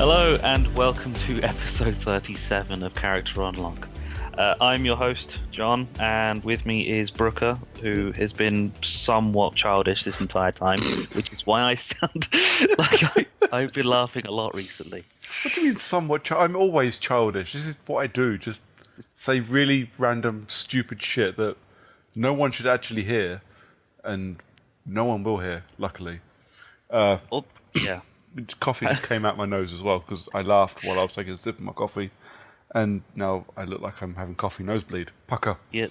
Hello and welcome to episode 37 of Character Unlock. I'm your host, John, and with me is Brooker, who has been somewhat childish this entire time, which is why I sound like I've been laughing a lot recently. What do you mean somewhat I'm always childish. This is what I do. Just say really random, stupid shit that no one should actually hear, and no one will hear, luckily. Yeah. Coffee just came out my nose as well, because I laughed while I was taking a sip of my coffee, and now I look like I'm having coffee nosebleed. Pucker. Yeah.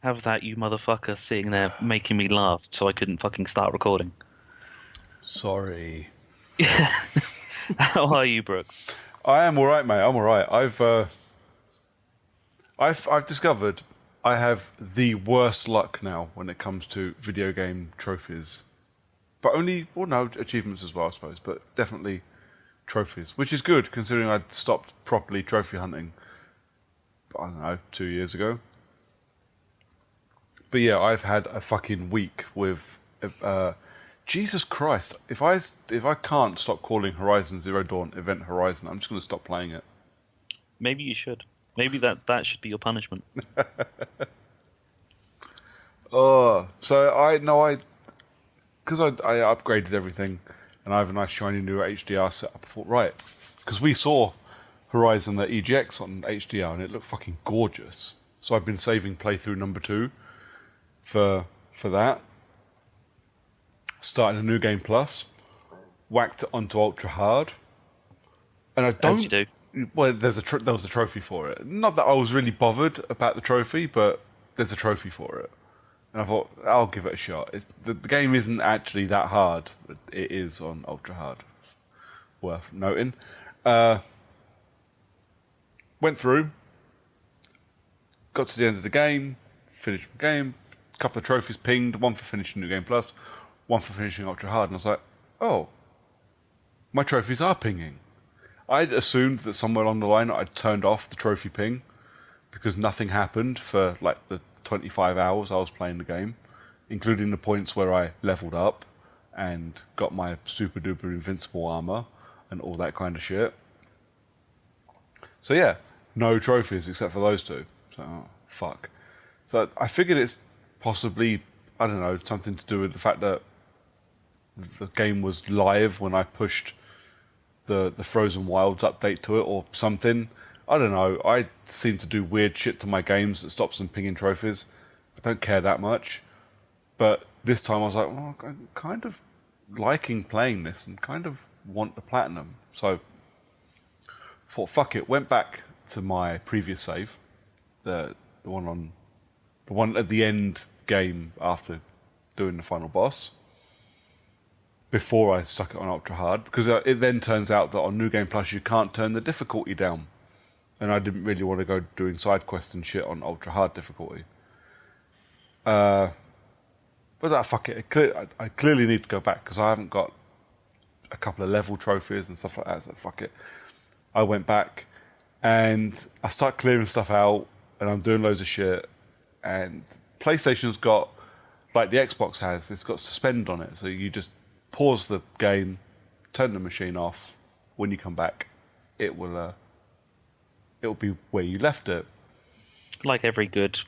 Have that, you motherfucker, sitting there making me laugh so I couldn't fucking start recording. Sorry. How are you, Brooke? I am alright, mate. I'm alright. I've discovered I have the worst luck now when it comes to video game trophies. But only, well, no, achievements as well, I suppose, but definitely trophies, which is good considering I'd stopped properly trophy hunting, I don't know, 2 years ago. But yeah, I've had a fucking week with, Jesus Christ, if I can't stop calling Horizon Zero Dawn Event Horizon, I'm just going to stop playing it. Maybe you should. Maybe that should be your punishment. Because I upgraded everything, and I have a nice shiny new HDR setup. I thought, right, because we saw Horizon at EGX on HDR, and it looked fucking gorgeous. So I've been saving playthrough number 2 for that. Starting a new game plus, whacked it onto ultra hard, and I don't. As you do. Well, there was a trophy for it. Not that I was really bothered about the trophy, but there's a trophy for it. And I thought, I'll give it a shot. The game isn't actually that hard, but it is on ultra hard. Worth noting. Went through, got to the end of the game, finished the game, a couple of trophies pinged, one for finishing New Game Plus, one for finishing ultra hard, and I was like, oh, my trophies are pinging. I'd assumed that somewhere along the line I'd turned off the trophy ping, because nothing happened for like the 25 hours I was playing the game, including the points where I leveled up and got my super duper invincible armor and all that kind of shit. So yeah, no trophies except for those two. So, fuck. So I figured it's possibly, I don't know, something to do with the fact that the game was live when I pushed the Frozen Wilds update to it or something. I don't know, I seem to do weird shit to my games that stops them pinging trophies. I don't care that much. But this time I was like, well, I'm kind of liking playing this and kind of want the platinum. So, thought, fuck it, went back to my previous save. The one at the end game after doing the final boss. Before I stuck it on ultra hard. Because it then turns out that on New Game Plus you can't turn the difficulty down. And I didn't really want to go doing side quests and shit on ultra hard difficulty. But fuck it. I clearly need to go back because I haven't got a couple of level trophies and stuff like that. So fuck it. I went back and I start clearing stuff out and I'm doing loads of shit. And PlayStation's got, like the Xbox has, it's got suspend on it. So you just pause the game, turn the machine off. When you come back, it'll be where you left it. Like every good,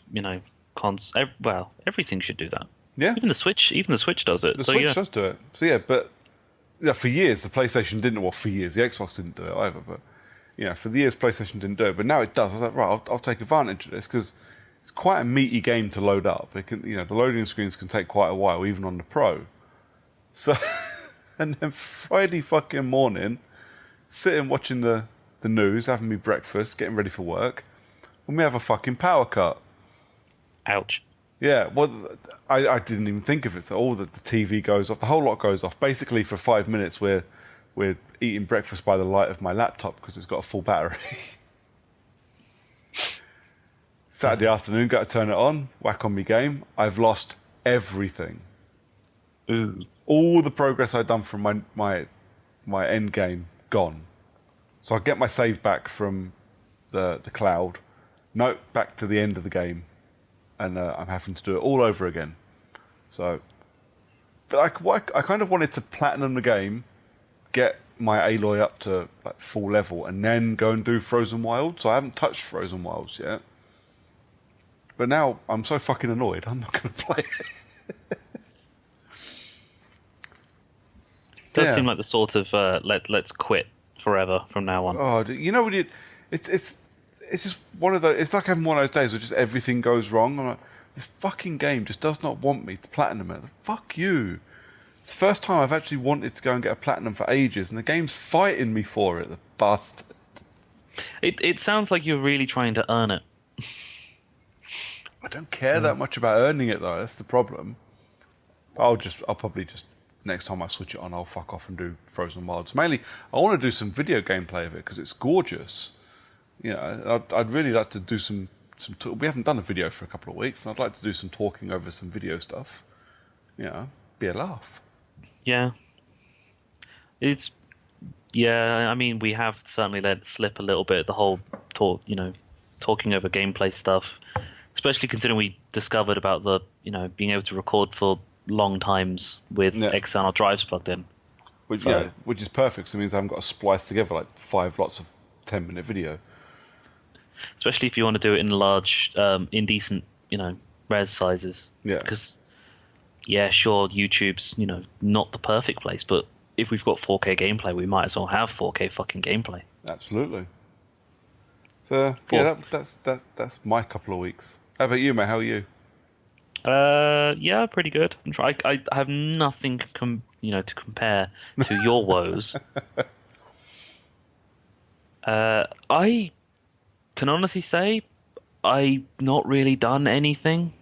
everything should do that. Yeah. Even the Switch does it. The Switch does do it. So yeah, but for years the PlayStation didn't. Well, for years the Xbox didn't do it either. But for the years PlayStation didn't do it. But now it does. I was like, right, I'll take advantage of this because it's quite a meaty game to load up. It can, the loading screens can take quite a while, even on the Pro. So, and then Friday fucking morning, sitting watching the news, having me breakfast, getting ready for work, and we have a fucking power cut. Ouch. Yeah, well, I didn't even think of it. So all the TV goes off, the whole lot goes off. Basically, for 5 minutes, we're eating breakfast by the light of my laptop because it's got a full battery. Saturday afternoon, got to turn it on, whack on my game. I've lost everything. Ooh. All the progress I'd done from my end game gone. So I get my save back from the cloud. No, back to the end of the game. And I'm having to do it all over again. So, but I kind of wanted to platinum the game, get my Aloy up to like full level and then go and do Frozen Wilds. So I haven't touched Frozen Wilds yet. But now I'm so fucking annoyed, I'm not going to play it. It does seem like the sort of let's quit forever from now on. Oh, you know what? It's just one of those. It's like having one of those days where just everything goes wrong. I'm like, this fucking game just does not want me to platinum it. Fuck you. It's the first time I've actually wanted to go and get a platinum for ages, and the game's fighting me for it. The bastard. It sounds like you're really trying to earn it. I don't care that much about earning it though. That's the problem. I'll probably just next time I switch it on, I'll fuck off and do Frozen Wilds. Mainly, I want to do some video gameplay of it because it's gorgeous. You know, I'd really like to do some. We haven't done a video for a couple of weeks, and I'd like to do some talking over some video stuff. You know, be a laugh. Yeah. I mean, we have certainly let it slip a little bit, the whole talking over gameplay stuff, especially considering we discovered about the, being able to record for long times with external drives plugged in. Which is perfect, so it means I haven't got to splice together like 5 lots of 10-minute video. Especially if you want to do it in large, indecent, res sizes. Yeah. Because, sure, YouTube's, not the perfect place, but if we've got 4K gameplay, we might as well have 4K fucking gameplay. Absolutely. So, that's my couple of weeks. How about you, mate? How are you? Yeah, pretty good. I have nothing to compare to your woes. I can honestly say I've not really done anything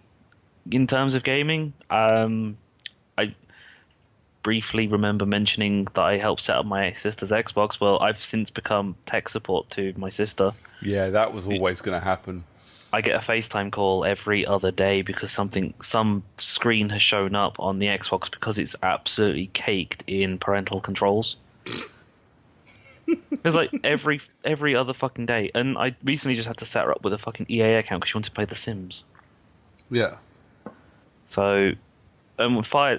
in terms of gaming. I briefly remember mentioning that I helped set up my sister's Xbox. Well, I've since become tech support to my sister. Yeah, that was always going to happen. I get a FaceTime call every other day because some screen has shown up on the Xbox because it's absolutely caked in parental controls. It's like every other fucking day. And I recently just had to set her up with a fucking EA account because she wanted to play The Sims. Yeah. So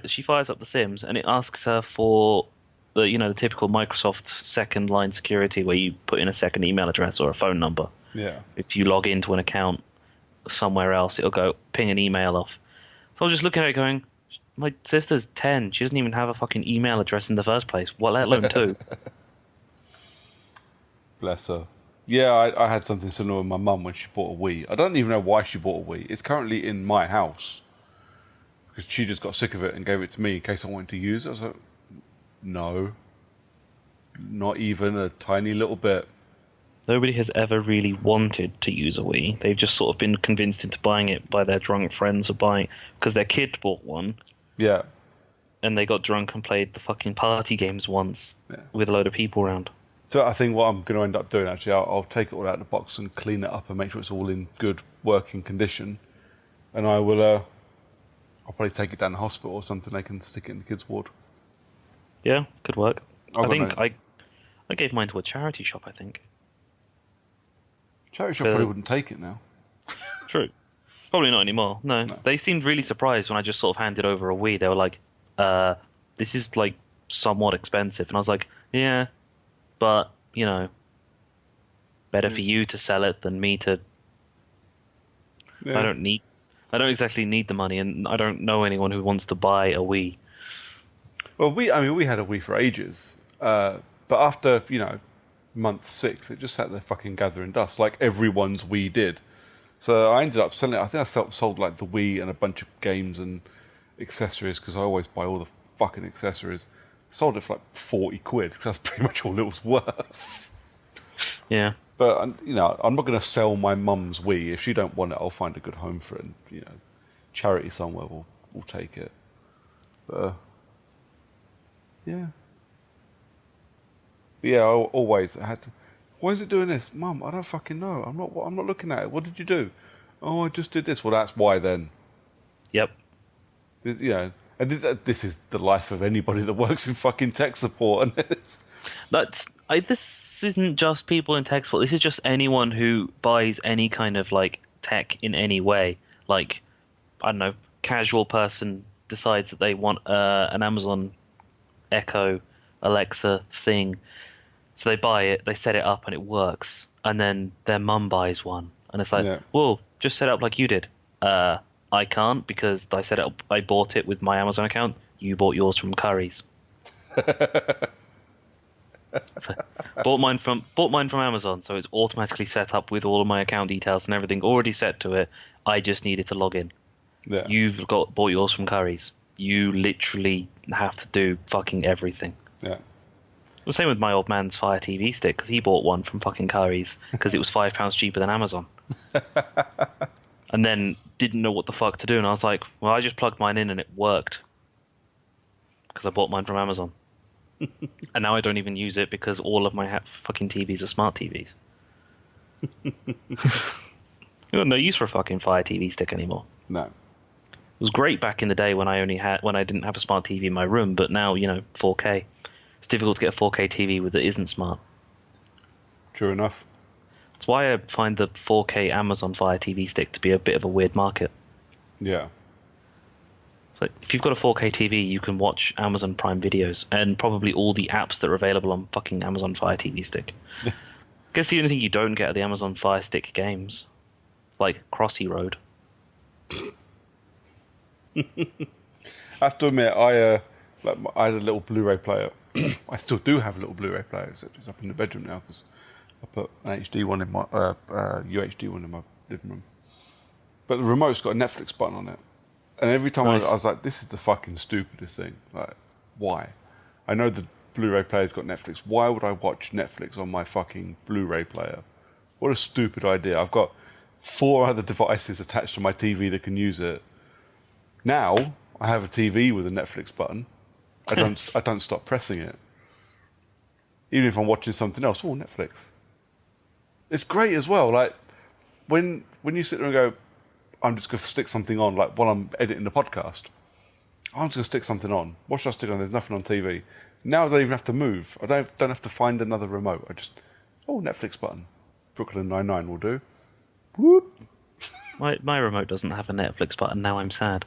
she fires up The Sims and it asks her for the typical Microsoft second line security where you put in a second email address or a phone number. Yeah. If you log into an account somewhere else, it'll go ping an email off. So I was just looking at it going, my sister's 10. She doesn't even have a fucking email address in the first place. Well, let alone 2. Bless her. Yeah, I had something similar with my mum when she bought a Wii. I don't even know why she bought a Wii. It's currently in my house because she just got sick of it and gave it to me in case I wanted to use it. I was like, no, not even a tiny little bit. Nobody has ever really wanted to use a Wii. They've just sort of been convinced into buying it by their drunk friends or buying because their kid bought one. Yeah. And they got drunk and played the fucking party games once with a load of people around. So I think what I'm going to end up doing, actually, I'll take it all out of the box and clean it up and make sure it's all in good working condition. And I will, I'll probably take it down to the hospital or something. They can stick it in the kids' ward. Yeah, could work. I gave mine to a charity shop, I think. Charity shop probably wouldn't take it now. True. Probably not anymore. No. They seemed really surprised when I just sort of handed over a Wii. They were like, this is like somewhat expensive. And I was like, yeah, but, better for you to sell it than me to... Yeah. I don't exactly need the money, and I don't know anyone who wants to buy a Wii. Well, we had a Wii for ages. But after, month 6, it just sat there fucking gathering dust, like everyone's Wii did. So I ended up selling it. I think I sold like the Wii and a bunch of games and accessories because I always buy all the fucking accessories. Sold it for like 40 quid because that's pretty much all it was worth. Yeah. But, I'm not going to sell my mum's Wii. If she don't want it, I'll find a good home for it. And, charity somewhere will take it. But, yeah. But yeah, I always had to... Why is it doing this? Mum, I don't fucking know. I'm not looking at it. What did you do? Oh, I just did this. Well, that's why then. Yep. And this is the life of anybody that works in fucking tech support. This isn't just people in tech support. This is just anyone who buys any kind of like tech in any way. Like, I don't know, casual person decides that they want an Amazon Echo Alexa thing. So they buy it, they set it up, and it works. And then their mum buys one, and it's like, Yeah. "Whoa, just set it up like you did." I can't because I set it up. I bought it with my Amazon account. You bought yours from Curry's. So, bought mine from Amazon, so it's automatically set up with all of my account details and everything already set to it. I just needed to log in. Yeah. You've bought yours from Curry's. You literally have to do fucking everything. Yeah. The same with my old man's Fire TV stick, because he bought one from fucking Curry's because it was £5 cheaper than Amazon. And then didn't know what the fuck to do, and I was like, well, I just plugged mine in and it worked because I bought mine from Amazon. And now I don't even use it because all of my fucking TVs are smart TVs. You got no use for a fucking Fire TV stick anymore. No. It was great back in the day when I didn't have a smart TV in my room, but now 4K. It's difficult to get a 4K TV that isn't smart. True enough. That's why I find the 4K Amazon Fire TV stick to be a bit of a weird market. Yeah. So if you've got a 4K TV, you can watch Amazon Prime videos and probably all the apps that are available on fucking Amazon Fire TV stick. I guess the only thing you don't get are the Amazon Fire Stick games, like Crossy Road. I have to admit, I had a little Blu-ray player. I still do have a little Blu-ray player, except it's up in the bedroom now because I put an HD one in my UHD one in my living room. But the remote's got a Netflix button on it, and every time Nice. I was like, "This is the fucking stupidest thing." Like, why? I know the Blu-ray player's got Netflix. Why would I watch Netflix on my fucking Blu-ray player? What a stupid idea! I've got 4 other devices attached to my TV that can use it. Now I have a TV with a Netflix button. I don't stop pressing it. Even if I'm watching something else. Oh, Netflix. It's great as well. Like when you sit there and go, I'm just going to stick something on, like while I'm editing the podcast. I'm just going to stick something on. What should I stick on? There's nothing on TV. Now I don't even have to move. I don't have to find another remote. Netflix button. Brooklyn Nine-Nine will do. Whoop. My remote doesn't have a Netflix button. Now I'm sad.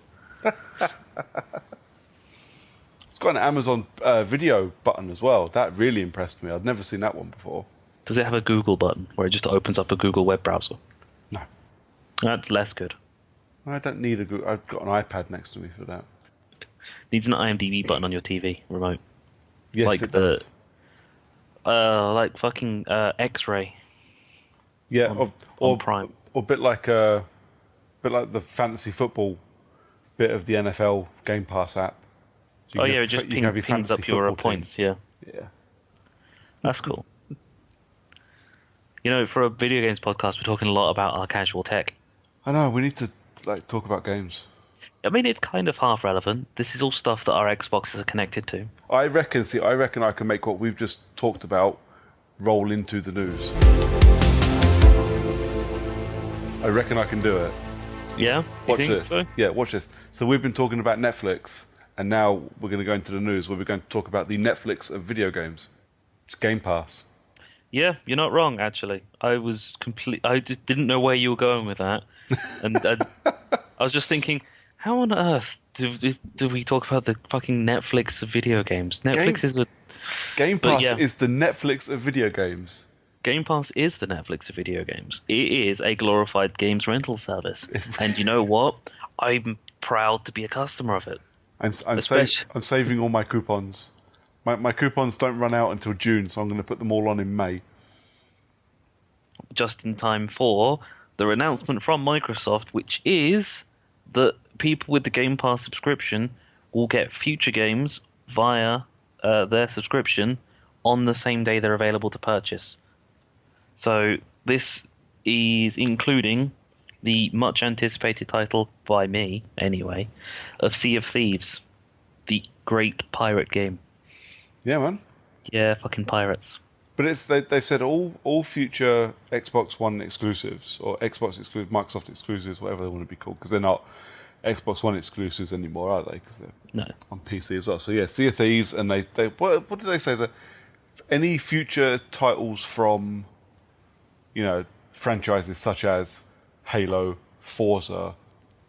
It's got an Amazon video button as well. That really impressed me. I'd never seen that one before. Does it have a Google button where it just opens up a Google web browser? No. That's less good. I don't need a Google. I've got an iPad next to me for that. Needs an IMDb button on your TV remote. Yes, like it does. Like fucking X-Ray. Yeah, on Prime. Or a bit like the fantasy football bit of the NFL Game Pass app. So It just pings up your points. Yeah, that's cool. For a video games podcast, we're talking a lot about our casual tech. I know, we need to talk about games. I mean, it's kind of half relevant. This is all stuff that our Xboxes are connected to. I reckon I can make what we've just talked about roll into the news. I reckon I can do it. Yeah? Watch this. So? Yeah, watch this. So we've been talking about Netflix, and now we're going to go into the news where we're going to talk about the Netflix of video games. It's Game Pass. Yeah, you're not wrong, actually. I just didn't know where you were going with that. And I was just thinking, how on earth do we talk about the fucking Netflix of video games? Netflix is a... Game Pass is the Netflix of video games. Game Pass is the Netflix of video games. It is a glorified games rental service. And you know what? I'm proud to be a customer of it. I'm saving all my coupons. My coupons don't run out until June, so I'm going to put them all on in May. Just in time for the announcement from Microsoft, which is that people with the Game Pass subscription will get future games via their subscription on the same day they're available to purchase. So this is including the much anticipated title, by me anyway, of Sea of Thieves, the great pirate game. Yeah, man. Yeah, fucking pirates. But they said all future Xbox One exclusives, or Xbox exclusive, Microsoft exclusives, whatever they want to be called, because they're not Xbox One exclusives anymore, are they? Because they're on PC as well. So yeah, Sea of Thieves, and they what did they say? That any future titles from franchises such as Halo, Forza,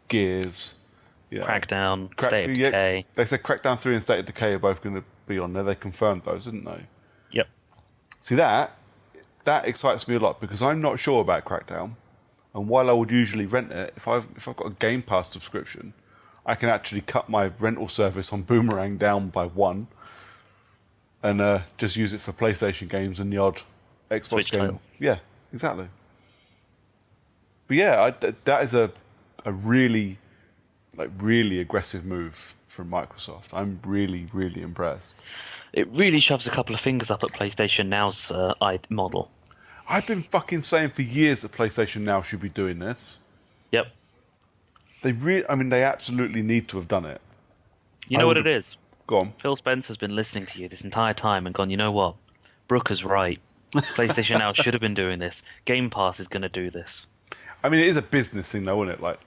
Gears, Yeah. Crackdown, State of Decay. They said Crackdown 3 and State of Decay are both going to be on there. They confirmed those, didn't they? Yep. See, that excites me a lot because I'm not sure about Crackdown. And while I would usually rent it, if I've got a Game Pass subscription, I can actually cut my rental service on Boomerang down by 1 and just use it for PlayStation games and the odd Xbox Switch game. title. Yeah, exactly. But yeah, that is a really aggressive move from Microsoft. I'm really, really impressed. It really shoves a couple of fingers up at PlayStation Now's model. I've been fucking saying for years that PlayStation Now should be doing this. Yep. They absolutely need to have done it. You know what it is? Go on. Phil Spencer's been listening to you this entire time and gone, you know what? Brooker's right. PlayStation Now should have been doing this. Game Pass is going to do this. I mean, it is a business thing, though, isn't it? Like,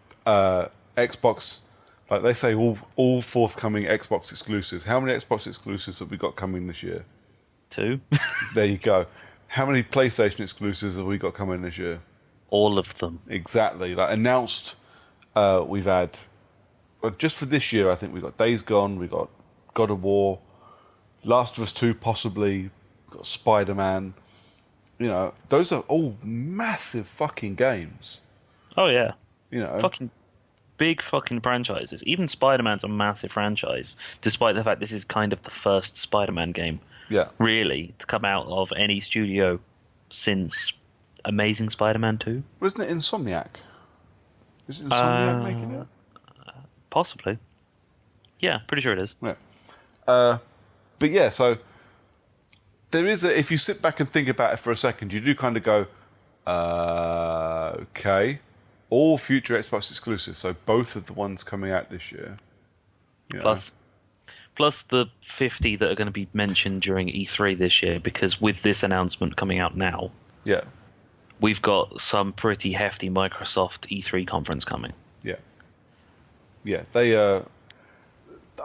Xbox, like they say, all forthcoming Xbox exclusives. How many Xbox exclusives have we got coming this year? 2. There you go. How many PlayStation exclusives have we got coming this year? All of them. Exactly. Like, announced, we've had, well, just for this year, I think we got Days Gone, we got God of War, Last of Us 2 possibly, we've got Spider-Man. You know, those are all massive fucking games. Oh, yeah. You know, fucking big fucking franchises. Even Spider-Man's a massive franchise, despite the fact this is kind of the first Spider-Man game, really, to come out of any studio since Amazing Spider-Man 2. But isn't it Insomniac? Is it Insomniac making it? Possibly. Yeah, pretty sure it is. Yeah. But yeah, so there is if you sit back and think about it for a second, you do kind of go, okay. All future Xbox exclusives, so both of the ones coming out this year. Plus the 50 that are going to be mentioned during E3 this year, because with this announcement coming out now, we've got some pretty hefty Microsoft E3 conference coming. Yeah. They.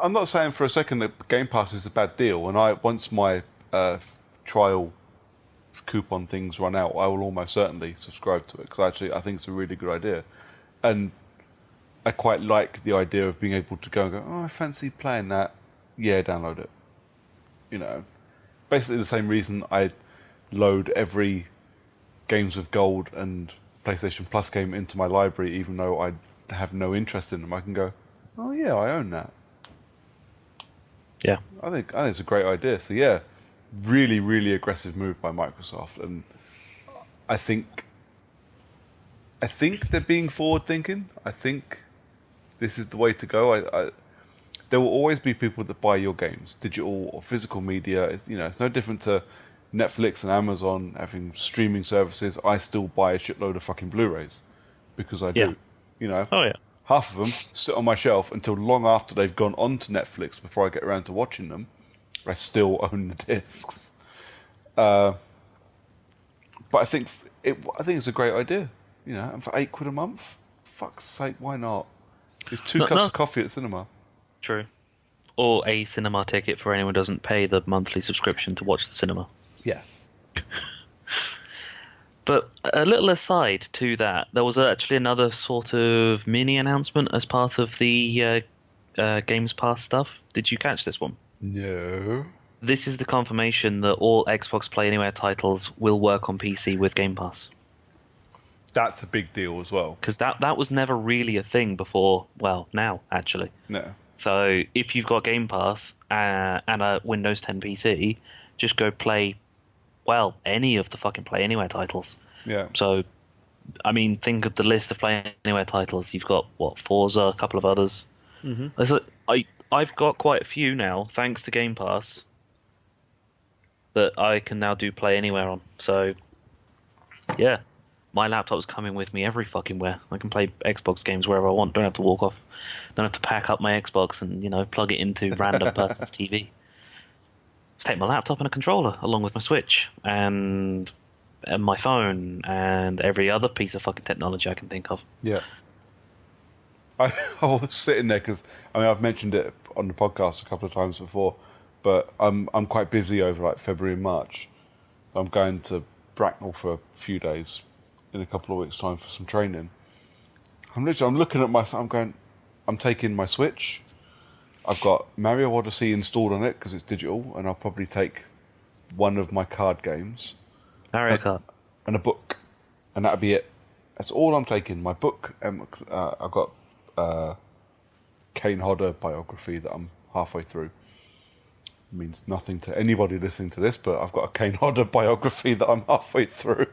I'm not saying for a second that Game Pass is a bad deal, and once my trial coupon things run out, I will almost certainly subscribe to it because actually I think it's a really good idea, and I quite like the idea of being able to go and go, oh, I fancy playing that. Yeah, download it. You know, basically the same reason I load every Games with Gold and PlayStation Plus game into my library, even though I have no interest in them. I can go, oh yeah, I own that. Yeah, I think it's a great idea. So yeah, really, really aggressive move by Microsoft, and I think they're being forward thinking. I think this is the way to go. There will always be people that buy your games, digital or physical media. It's no different to Netflix and Amazon having streaming services. I still buy a shitload of fucking Blu-rays because I do. You know. Oh yeah. Half of them sit on my shelf until long after they've gone onto Netflix before I get around to watching them. I still own the discs. But I think it's a great idea. You know, and for £8 a month, fuck's sake, why not? It's two cups of coffee at the cinema. True. Or a cinema ticket for anyone who doesn't pay the monthly subscription to watch the cinema. Yeah. But a little aside to that, there was actually another sort of mini announcement as part of the Games Pass stuff. Did you catch this one? No. This is the confirmation that all Xbox Play Anywhere titles will work on PC with Game Pass. That's a big deal as well. Because that was never really a thing before, well, now, actually. No. So if you've got Game Pass and a Windows 10 PC, just go play, well, any of the fucking Play Anywhere titles. Yeah. So, I mean, think of the list of Play Anywhere titles. You've got, Forza, a couple of others. Mm-hmm. I've got quite a few now, thanks to Game Pass, that I can now do Play Anywhere on. So, yeah. My laptop's coming with me every fucking where. I can play Xbox games wherever I want. Don't have to walk off. Don't have to pack up my Xbox and, plug it into random person's TV. Just take my laptop and a controller along with my Switch and my phone and every other piece of fucking technology I can think of. Yeah. I was sitting there because, I've mentioned it on the podcast a couple of times before, but I'm quite busy over like February and March. I'm going to Bracknell for a few days in a couple of weeks' time for some training. I'm looking at I'm going, I'm taking my Switch. I've got Mario Odyssey installed on it because it's digital, and I'll probably take one of my card games. Mario Kart. And a book. And that'll be it. That's all I'm taking. My book. I've got Kane Hodder biography that I'm halfway through. It means nothing to anybody listening to this, but I've got a Kane Hodder biography that I'm halfway through.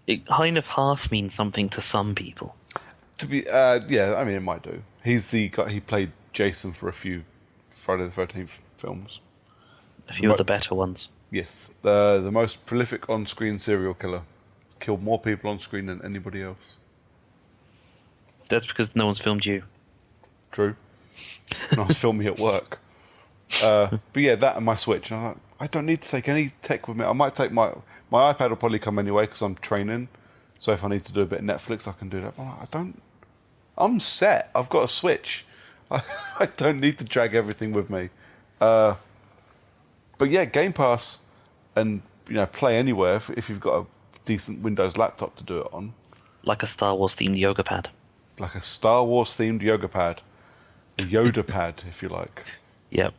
It kind of half means something to some people. To be, yeah, I mean, it might do. He's the guy. He played Jason for a few Friday the 13th films. A few of the better ones. Yes, the most prolific on-screen serial killer. Killed more people on screen than anybody else. That's because no one's filmed you. True. And I was filming at work. But yeah, that and my Switch. And I'm like, I don't need to take any tech with me. I might take my iPad will probably come anyway because I'm training. So if I need to do a bit of Netflix, I can do that. But I'm like, I'm set. I've got a Switch. I don't need to drag everything with me. But yeah, Game Pass and Play Anywhere if you've got a decent Windows laptop to do it on. Like a Star Wars themed yoga pad. Like a Star Wars themed yoga pad. A Yoda pad, if you like. Yep.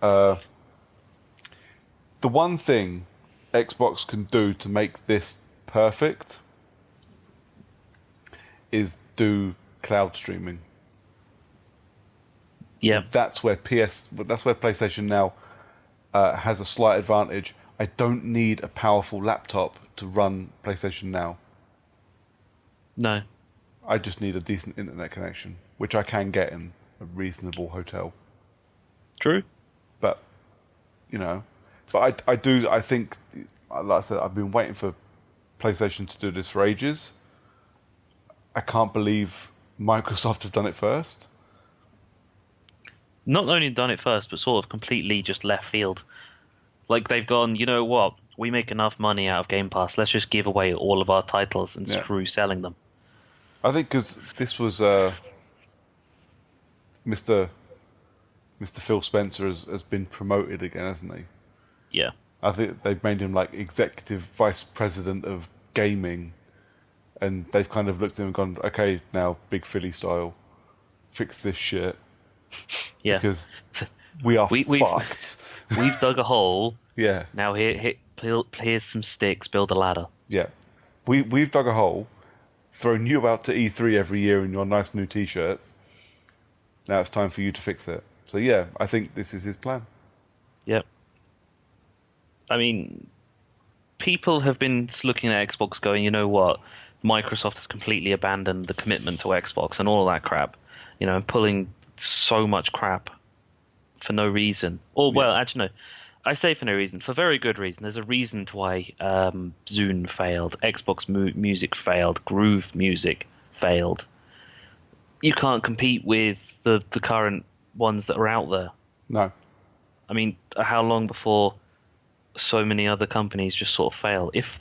The one thing Xbox can do to make this perfect is do cloud streaming. Yeah. That's where PlayStation Now has a slight advantage. I don't need a powerful laptop to run PlayStation Now. No. I just need a decent internet connection, which I can get in a reasonable hotel. True. But, I think, like I said, I've been waiting for PlayStation to do this for ages. I can't believe Microsoft have done it first. Not only done it first, but sort of completely just left field. Like they've gone, you know what? We make enough money out of Game Pass. Let's just give away all of our titles and screw selling them. I think because this was Mr. Phil Spencer has been promoted again, hasn't he? Yeah. I think they've made him like executive vice president of gaming, and they've kind of looked at him and gone, "Okay, now Big Philly style, fix this shit." Yeah. Because we are fucked. We've dug a hole. Yeah. Now here's some sticks. Build a ladder. Yeah. We've dug a hole, thrown you out to E3 every year in your nice new T-shirts. Now it's time for you to fix it. So yeah, I think this is his plan. Yep. I mean, people have been looking at Xbox going, you know what? Microsoft has completely abandoned the commitment to Xbox and all of that crap. And pulling so much crap for no reason. Or, well, actually, no. I say for no reason. For very good reason. There's a reason to why Zune failed. Xbox Music failed. Groove Music failed. You can't compete with the current ones that are out there. No. I mean, how long before so many other companies just sort of fail? If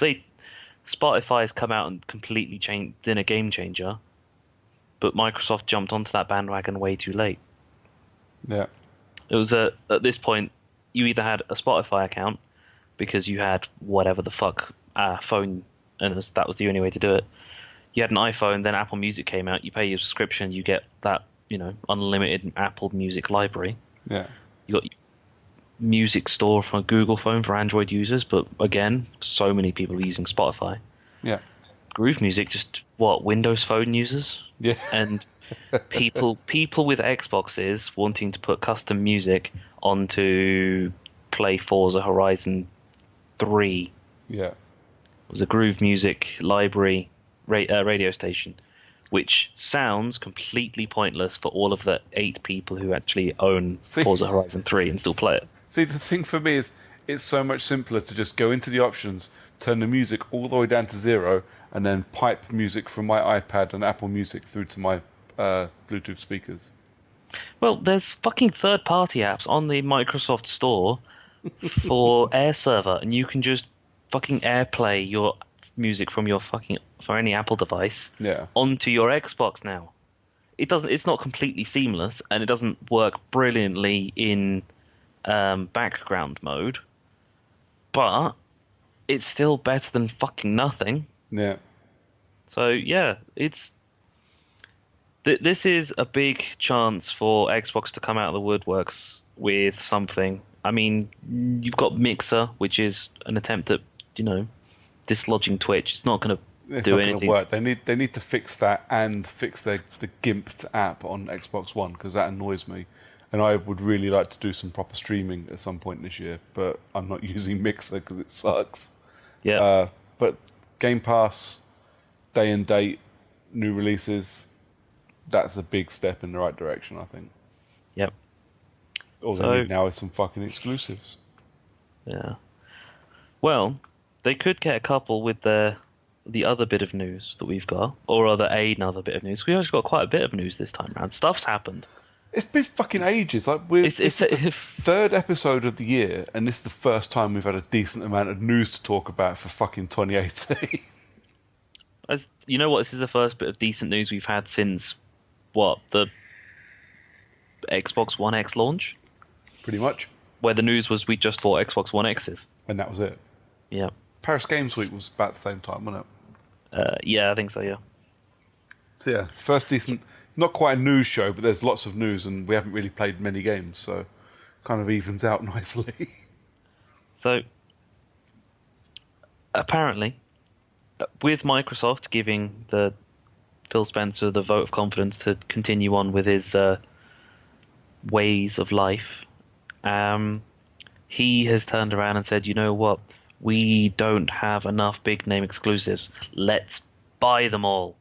Spotify's come out and completely been a game changer, but Microsoft jumped onto that bandwagon way too late. Yeah. It was at this point, you either had a Spotify account because you had whatever the fuck phone, and that was the only way to do it. You had an iPhone, then Apple Music came out. You pay your subscription, you get that unlimited Apple Music library. Yeah. You got Music Store from a Google phone for Android users, but again, so many people are using Spotify. Yeah. Groove Music, just Windows Phone users? Yeah. And people with Xboxes wanting to put custom music onto play Forza Horizon 3. Yeah. It was a Groove Music library radio station, which sounds completely pointless for all of the 8 people who actually own Forza Horizon 3 and still play it. See, the thing for me is it's so much simpler to just go into the options, turn the music all the way down to 0, and then pipe music from my iPad and Apple Music through to my Bluetooth speakers. Well, there's fucking third-party apps on the Microsoft Store for Air Server, and you can just fucking AirPlay your music from for any Apple device onto your Xbox now. It's not completely seamless, and it doesn't work brilliantly in background mode, but it's still better than fucking nothing. Yeah. So yeah, This is a big chance for Xbox to come out of the woodworks with something. I mean, you've got Mixer, which is an attempt at, dislodging Twitch. It's not going to It's do not going to anything. work. They need to fix that and fix the gimped app on Xbox One, because that annoys me. And I would really like to do some proper streaming at some point this year, but I'm not using Mixer because it sucks. Yeah. But Game Pass, day and date, new releases, that's a big step in the right direction, I think. Yep. All they need now is some fucking exclusives. Yeah. Well, they could get a couple with the other bit of news that we've got, or another bit of news. We actually got quite a bit of news this time around. Stuff's happened. It's been fucking ages. Like this is the third episode of the year, and this is the first time we've had a decent amount of news to talk about for fucking 2018. You know what? This is the first bit of decent news we've had since the Xbox One X launch, Pretty much. where the news was we just bought Xbox One X's. And that was it. Yeah. Paris Games Week was about the same time, wasn't it? Yeah, I think so. Yeah. So yeah, first decent. Not quite a news show, but there's lots of news, and we haven't really played many games, so kind of evens out nicely. So apparently, with Microsoft giving the Phil Spencer the vote of confidence to continue on with his ways of life, he has turned around and said, "You know what? We don't have enough big name exclusives. Let's buy them all."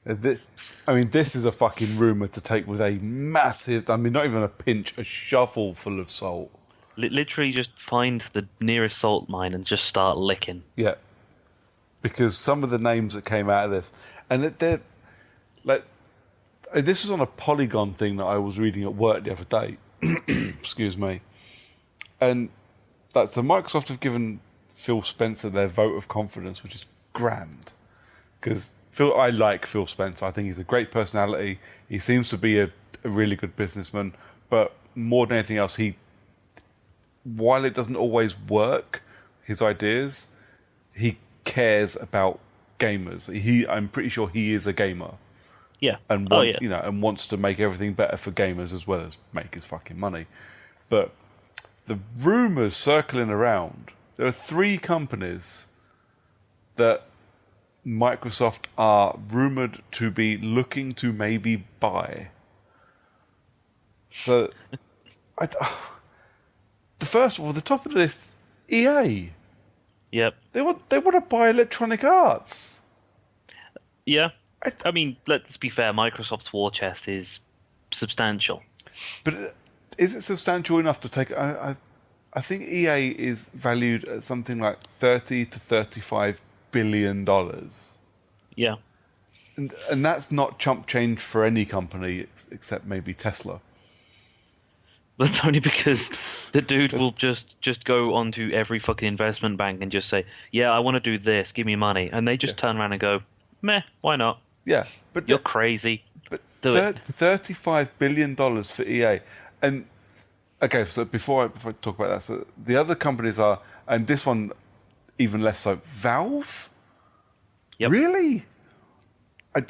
This is a fucking rumour to take with a massive, not even a pinch, a shovel full of salt. Literally just find the nearest salt mine and just start licking. Yeah. Because some of the names that came out of this, and they're like, this was on a Polygon thing that I was reading at work the other day. Excuse me. And so Microsoft have given Phil Spencer their vote of confidence, which is grand. Because I like Phil Spencer. I think he's a great personality. He seems to be a really good businessman. But more than anything else, while it doesn't always work, his ideas, he cares about gamers. I'm pretty sure he is a gamer. Yeah. And and wants to make everything better for gamers as well as make his fucking money. But the rumours circling around, there are 3 companies that Microsoft are rumoured to be looking to maybe buy. So, the top of the list, EA. Yep. They want to buy Electronic Arts. Yeah. I mean, let's be fair. Microsoft's war chest is substantial. But is it substantial enough to take? I think EA is valued at something like $30 to $35 billion. Yeah. And that's not chump change for any company except maybe Tesla. That's only because the dude will just go onto every fucking investment bank and just say, "Yeah, I want to do this. Give me money," and they just turn around and go, "Meh, why not?" Yeah, but you're crazy. But $35 billion for EA, and okay. So before I talk about that, so the other companies are, and this one even less so, Valve. Yep. Really?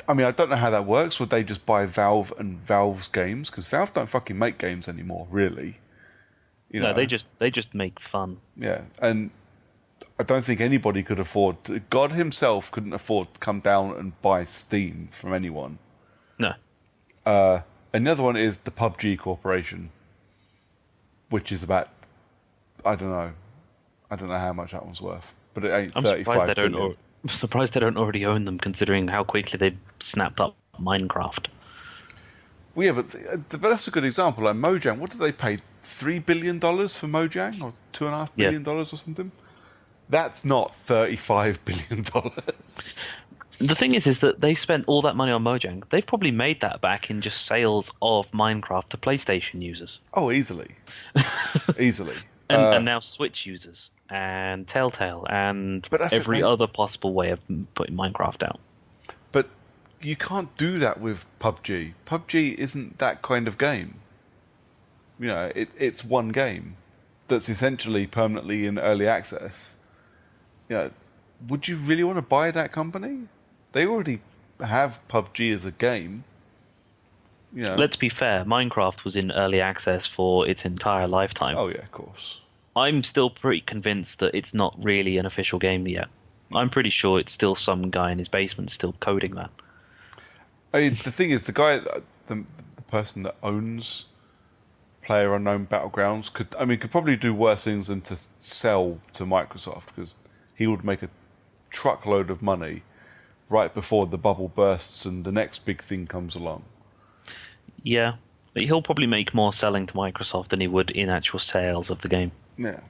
I mean, I don't know how that works. Would they just buy Valve and Valve's games? Because Valve don't fucking make games anymore, really. No, they just make fun. Yeah, and I don't think anybody could afford God himself couldn't afford to come down and buy Steam from anyone. No. And the other one is the PUBG Corporation, which is about, I don't know how much that one's worth, but it ain't 35 billion. I'm surprised they don't already own them, considering how quickly they've snapped up Minecraft. Well, yeah, but that's a good example. Like Mojang, what did they pay? $3 billion for Mojang, or $2.5 billion or something? That's not $35 billion. The thing is that they've spent all that money on Mojang. They've probably made that back in just sales of Minecraft to PlayStation users. Oh, easily. Easily. And now Switch users, and Telltale, and every other possible way of putting Minecraft out. But you can't do that with PUBG. PUBG isn't that kind of game. You know, it's one game that's essentially permanently in early access. You know, would you really want to buy that company? They already have PUBG as a game. Let's be fair, Minecraft was in early access for its entire lifetime. Oh yeah, of course. I'm still pretty convinced that it's not really an official game yet. I'm pretty sure it's still some guy in his basement still coding that. I mean, the thing is, the person that owns PlayerUnknown Battlegrounds could probably do worse things than to sell to Microsoft, because he would make a truckload of money right before the bubble bursts and the next big thing comes along. Yeah, but he'll probably make more selling to Microsoft than he would in actual sales of the game. Yeah.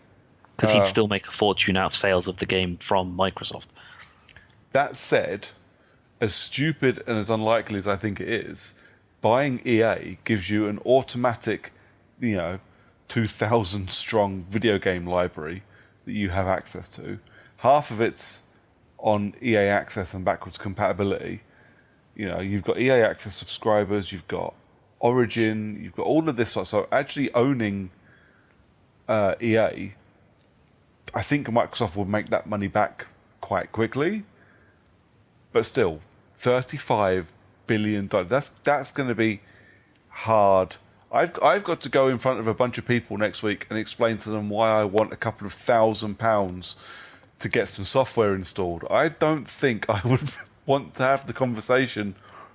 Because he'd still make a fortune out of sales of the game from Microsoft. That said, as stupid and as unlikely as I think it is, buying EA gives you an automatic, 2,000 strong video game library that you have access to. Half of it's on EA Access and backwards compatibility. You've got EA Access subscribers, you've got Origin, you've got all of this stuff. So actually owning EA, I think Microsoft will make that money back quite quickly. But still, $35 billion. That's going to be hard. I've got to go in front of a bunch of people next week and explain to them why I want a couple of £1,000 to get some software installed. I don't think I would want to have the conversation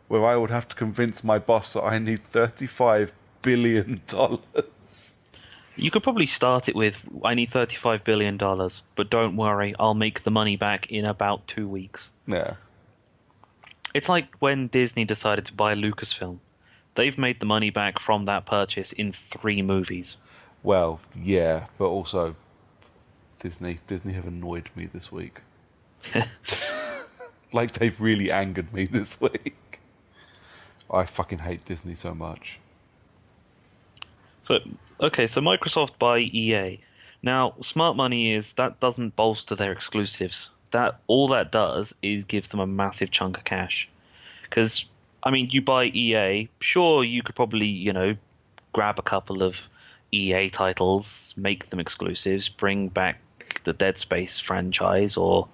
where I would have to convince my boss that I need $35 billion. You could probably start it with, I need $35 billion, but don't worry, I'll make the money back in about 2 weeks. Yeah. It's like when Disney decided to buy Lucasfilm. They've made the money back from that purchase in 3 movies. Well, yeah, but also Disney have annoyed me this week. Like, they've really angered me this week. I fucking hate Disney so much. So Microsoft buy EA. Now, smart money is that doesn't bolster their exclusives. All that does is gives them a massive chunk of cash. Because, you buy EA, sure, you could probably, grab a couple of EA titles, make them exclusives, bring back the Dead Space franchise, or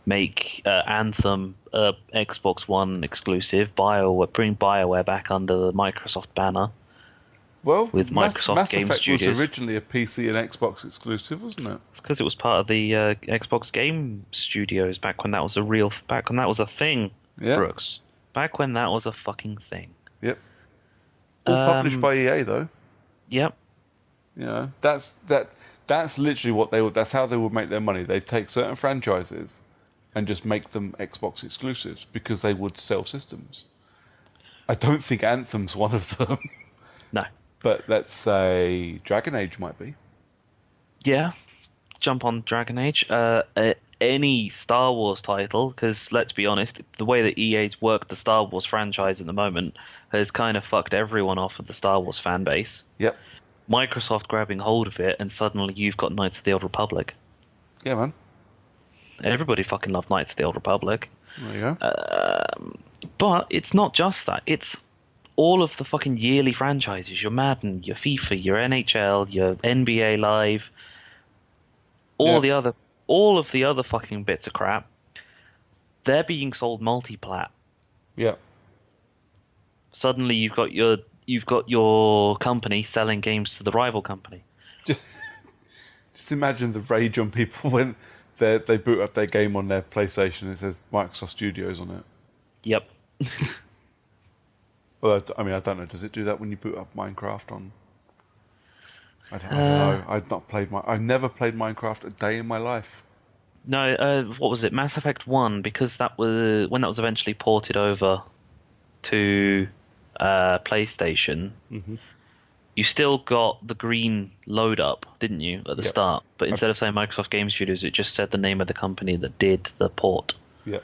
make Anthem Xbox One exclusive, bring BioWare back under the Microsoft banner. Well, with Microsoft Mass Game Effect Studios. was originally a PC and Xbox exclusive, wasn't it? It's because it was part of the Xbox Game Studios back when that was a thing, Yeah. Brooks. Back when that was a fucking thing. Yep. All published by EA, though. Yep. That's literally what that's how they would make their money. They'd take certain franchises and just make them Xbox exclusives because they would sell systems. I don't think Anthem's one of them. No. But let's say Dragon Age might be. Yeah. Jump on Dragon Age. Any Star Wars title, because let's be honest, the way that EA's worked the Star Wars franchise at the moment has kind of fucked everyone off of the Star Wars fan base. Yep. Microsoft grabbing hold of it, and suddenly you've got Knights of the Old Republic. Yeah, man. Everybody fucking loved Knights of the Old Republic. There you go. But it's not just that. It's all of the fucking yearly franchises. Your Madden, your FIFA, your NHL, your NBA Live, all of the other fucking bits of crap. They're being sold multi-plat. Yeah. Suddenly you've got your company selling games to the rival company. Just imagine the rage on people when they boot up their game on their PlayStation and it says Microsoft Studios on it. Yep. Well, I don't know. Does it do that when you boot up Minecraft on? I don't know. I've never played Minecraft a day in my life. No, what was it? Mass Effect 1, because that was when that was eventually ported over to PlayStation. Mm-hmm. You still got the green load up, didn't you, at the start? But instead of saying Microsoft Game Studios, it just said the name of the company that did the port. Yeah.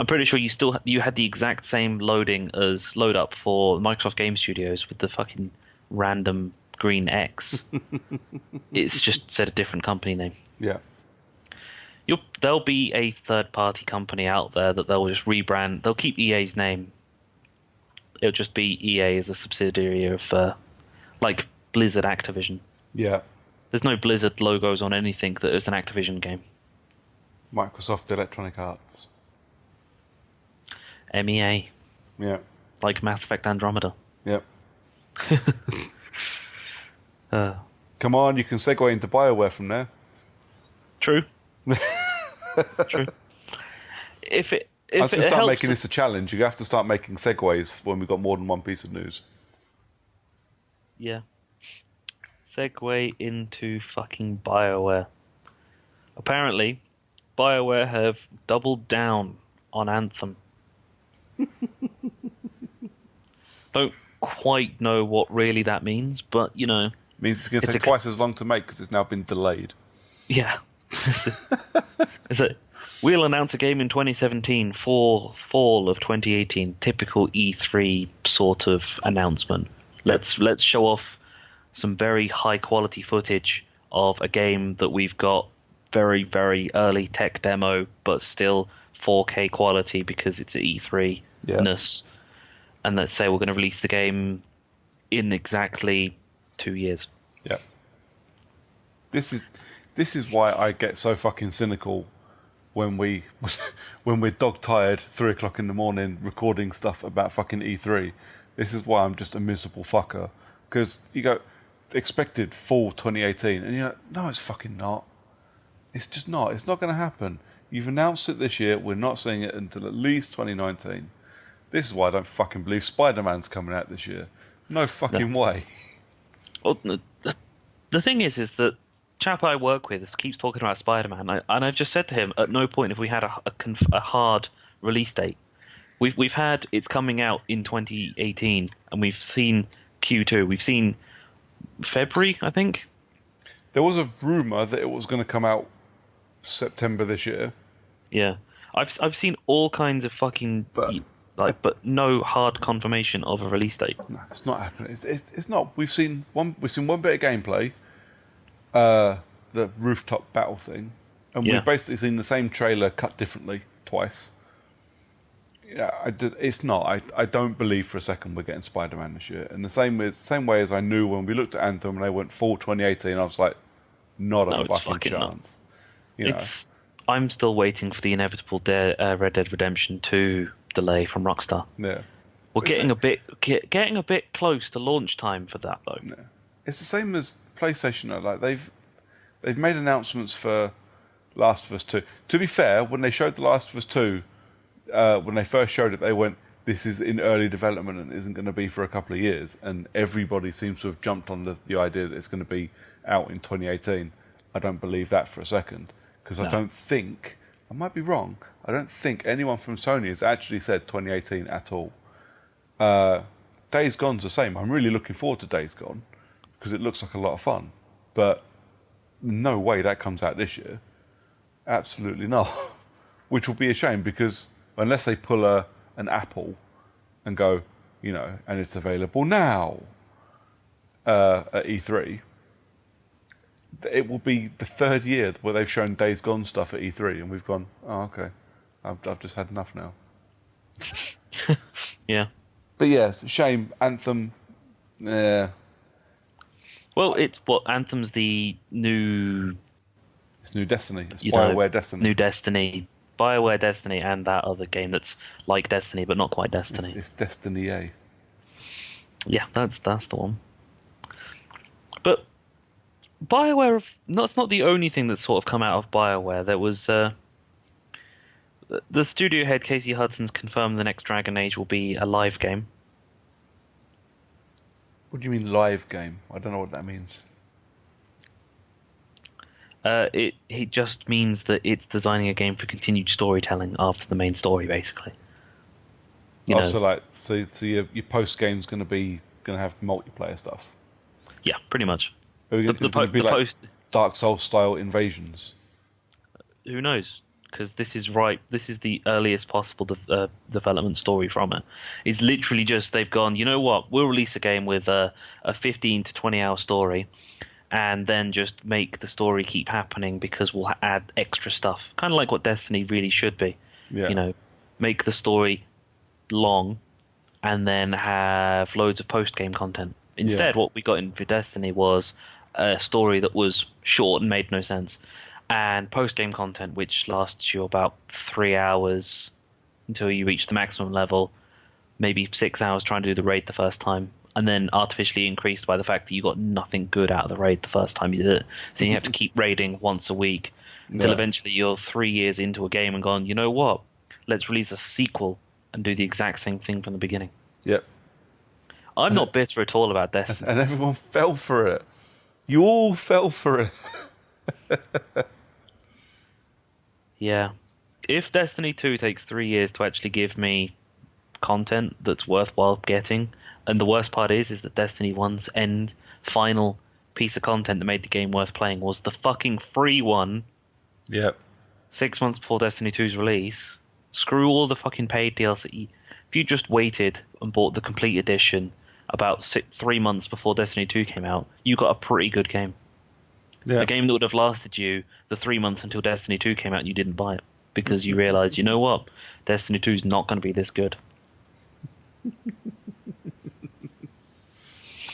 I'm pretty sure you had the exact same load up for Microsoft Game Studios with the fucking random green X. It's just said a different company name. Yeah. There'll be a third-party company out there that they'll just rebrand. They'll keep EA's name. It'll just be EA as a subsidiary of, like Blizzard Activision. Yeah. There's no Blizzard logos on anything that is an Activision game. Microsoft Electronic Arts. MEA. Yeah. Like Mass Effect Andromeda. Yep. Uh, Come on, you can segue into BioWare from there. True. True. If it I was going to start helps, making this a challenge. You have to start making segues when we've got more than one piece of news. yeah. Segue into fucking BioWare. Apparently, BioWare have doubled down on Anthem. Don't quite know what really that means, but you know. It means it's going to take twice as long to make because it's now been delayed. Yeah. We'll announce a game in 2017 for fall of 2018. Typical E3 sort of announcement. Let's show off some very high quality footage of a game that we've got very, very early tech demo, but still 4K quality because it's an E3-ness. Yeah. And let's say we're going to release the game in exactly 2 years. Yeah. This is why I get so fucking cynical when we're dog tired 3 o'clock in the morning recording stuff about fucking E3. This is why I'm just a miserable fucker. Because you go, expected fall 2018, and you're like, no, it's fucking not. It's just not. It's not going to happen. You've announced it this year. We're not seeing it until at least 2019. This is why I don't fucking believe Spider-Man's coming out this year. No fucking way. Well, the thing is that chap I work with keeps talking about Spider-Man, and I've just said to him, at no point have we had a hard release date. We've had it's coming out in 2018, and we've seen Q2. We've seen February, I think. There was a rumor that it was going to come out September this year. Yeah, I've seen all kinds of fucking but no hard confirmation of a release date. No, it's not happening. It's not. We've seen one bit of gameplay, the rooftop battle thing, and we've basically seen the same trailer cut differently twice. Yeah, it's not. I don't believe for a second we're getting Spider-Man this year. And the same way as I knew when we looked at Anthem and they went fall 2018, I was like, not a fucking chance. You know? I'm still waiting for the inevitable Red Dead Redemption 2 delay from Rockstar. Yeah, we're getting a bit close to launch time for that though. Yeah. It's the same as PlayStation. Like they've made announcements for Last of Us 2. To be fair, when they showed The Last of Us 2. When they first showed it, they went, this is in early development and isn't going to be for a couple of years. And everybody seems to have jumped on the idea that it's going to be out in 2018. I don't believe that for a second. Because I don't think, I might be wrong, I don't think anyone from Sony has actually said 2018 at all. Days Gone's the same. I'm really looking forward to Days Gone because it looks like a lot of fun. But no way that comes out this year. Absolutely not. Which will be a shame because unless they pull an Apple and go, you know, and it's available now at E3, it will be the third year where they've shown Days Gone stuff at E3, and we've gone, oh, okay, I've just had enough now. Yeah. But yeah, shame. Anthem, yeah. Well, Anthem's the new... It's new Destiny. It's BioWare Destiny. New Destiny. BioWare Destiny and that other game that's like Destiny but not quite Destiny. It's Destiny A. Yeah, that's the one. But BioWare, that's not the only thing that's sort of come out of BioWare. There was the studio head Casey Hudson's confirmed the next Dragon Age will be a live game. What do you mean live game? I don't know what that means. It just means that it's designing a game for continued storytelling after the main story, basically. So your post game's going to have multiplayer stuff. Yeah, pretty much. The post Dark Souls style invasions. Who knows? Because this is the earliest possible development story from it. It's literally just they've gone, you know what? We'll release a game with a 15 to 20 hour story. And then just make the story keep happening because we'll add extra stuff. Kind of like what Destiny really should be. Yeah. You know, make the story long and then have loads of post-game content. Instead, what we got in for Destiny was a story that was short and made no sense. And post-game content, which lasts you about 3 hours until you reach the maximum level, maybe 6 hours trying to do the raid the first time, and then artificially increased by the fact that you got nothing good out of the raid the first time you did it. So you have to keep raiding once a week until eventually you're 3 years into a game and gone, you know what? Let's release a sequel and do the exact same thing from the beginning. Yep. I'm not bitter at all about Destiny. And everyone fell for it. You all fell for it. Yeah. If Destiny 2 takes 3 years to actually give me content that's worthwhile getting, and the worst part is that Destiny 1's final piece of content that made the game worth playing was the fucking free one. Yep. 6 months before Destiny 2's release. Screw all the fucking paid DLC. If you just waited and bought the complete edition about 3 months before Destiny 2 came out, you got a pretty good game. Yeah. A game that would have lasted you the 3 months until Destiny 2 came out and you didn't buy it. Because you realised, you know what? Destiny 2 is not going to be this good.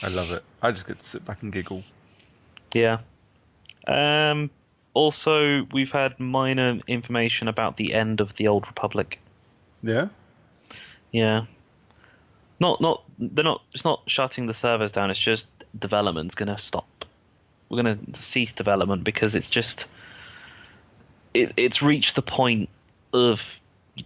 I love it. I just get to sit back and giggle. Yeah. Also, we've had minor information about the end of the Old Republic. Yeah? Yeah. It's not shutting the servers down, it's just development's going to stop. We're going to cease development because it's just... It's reached the point of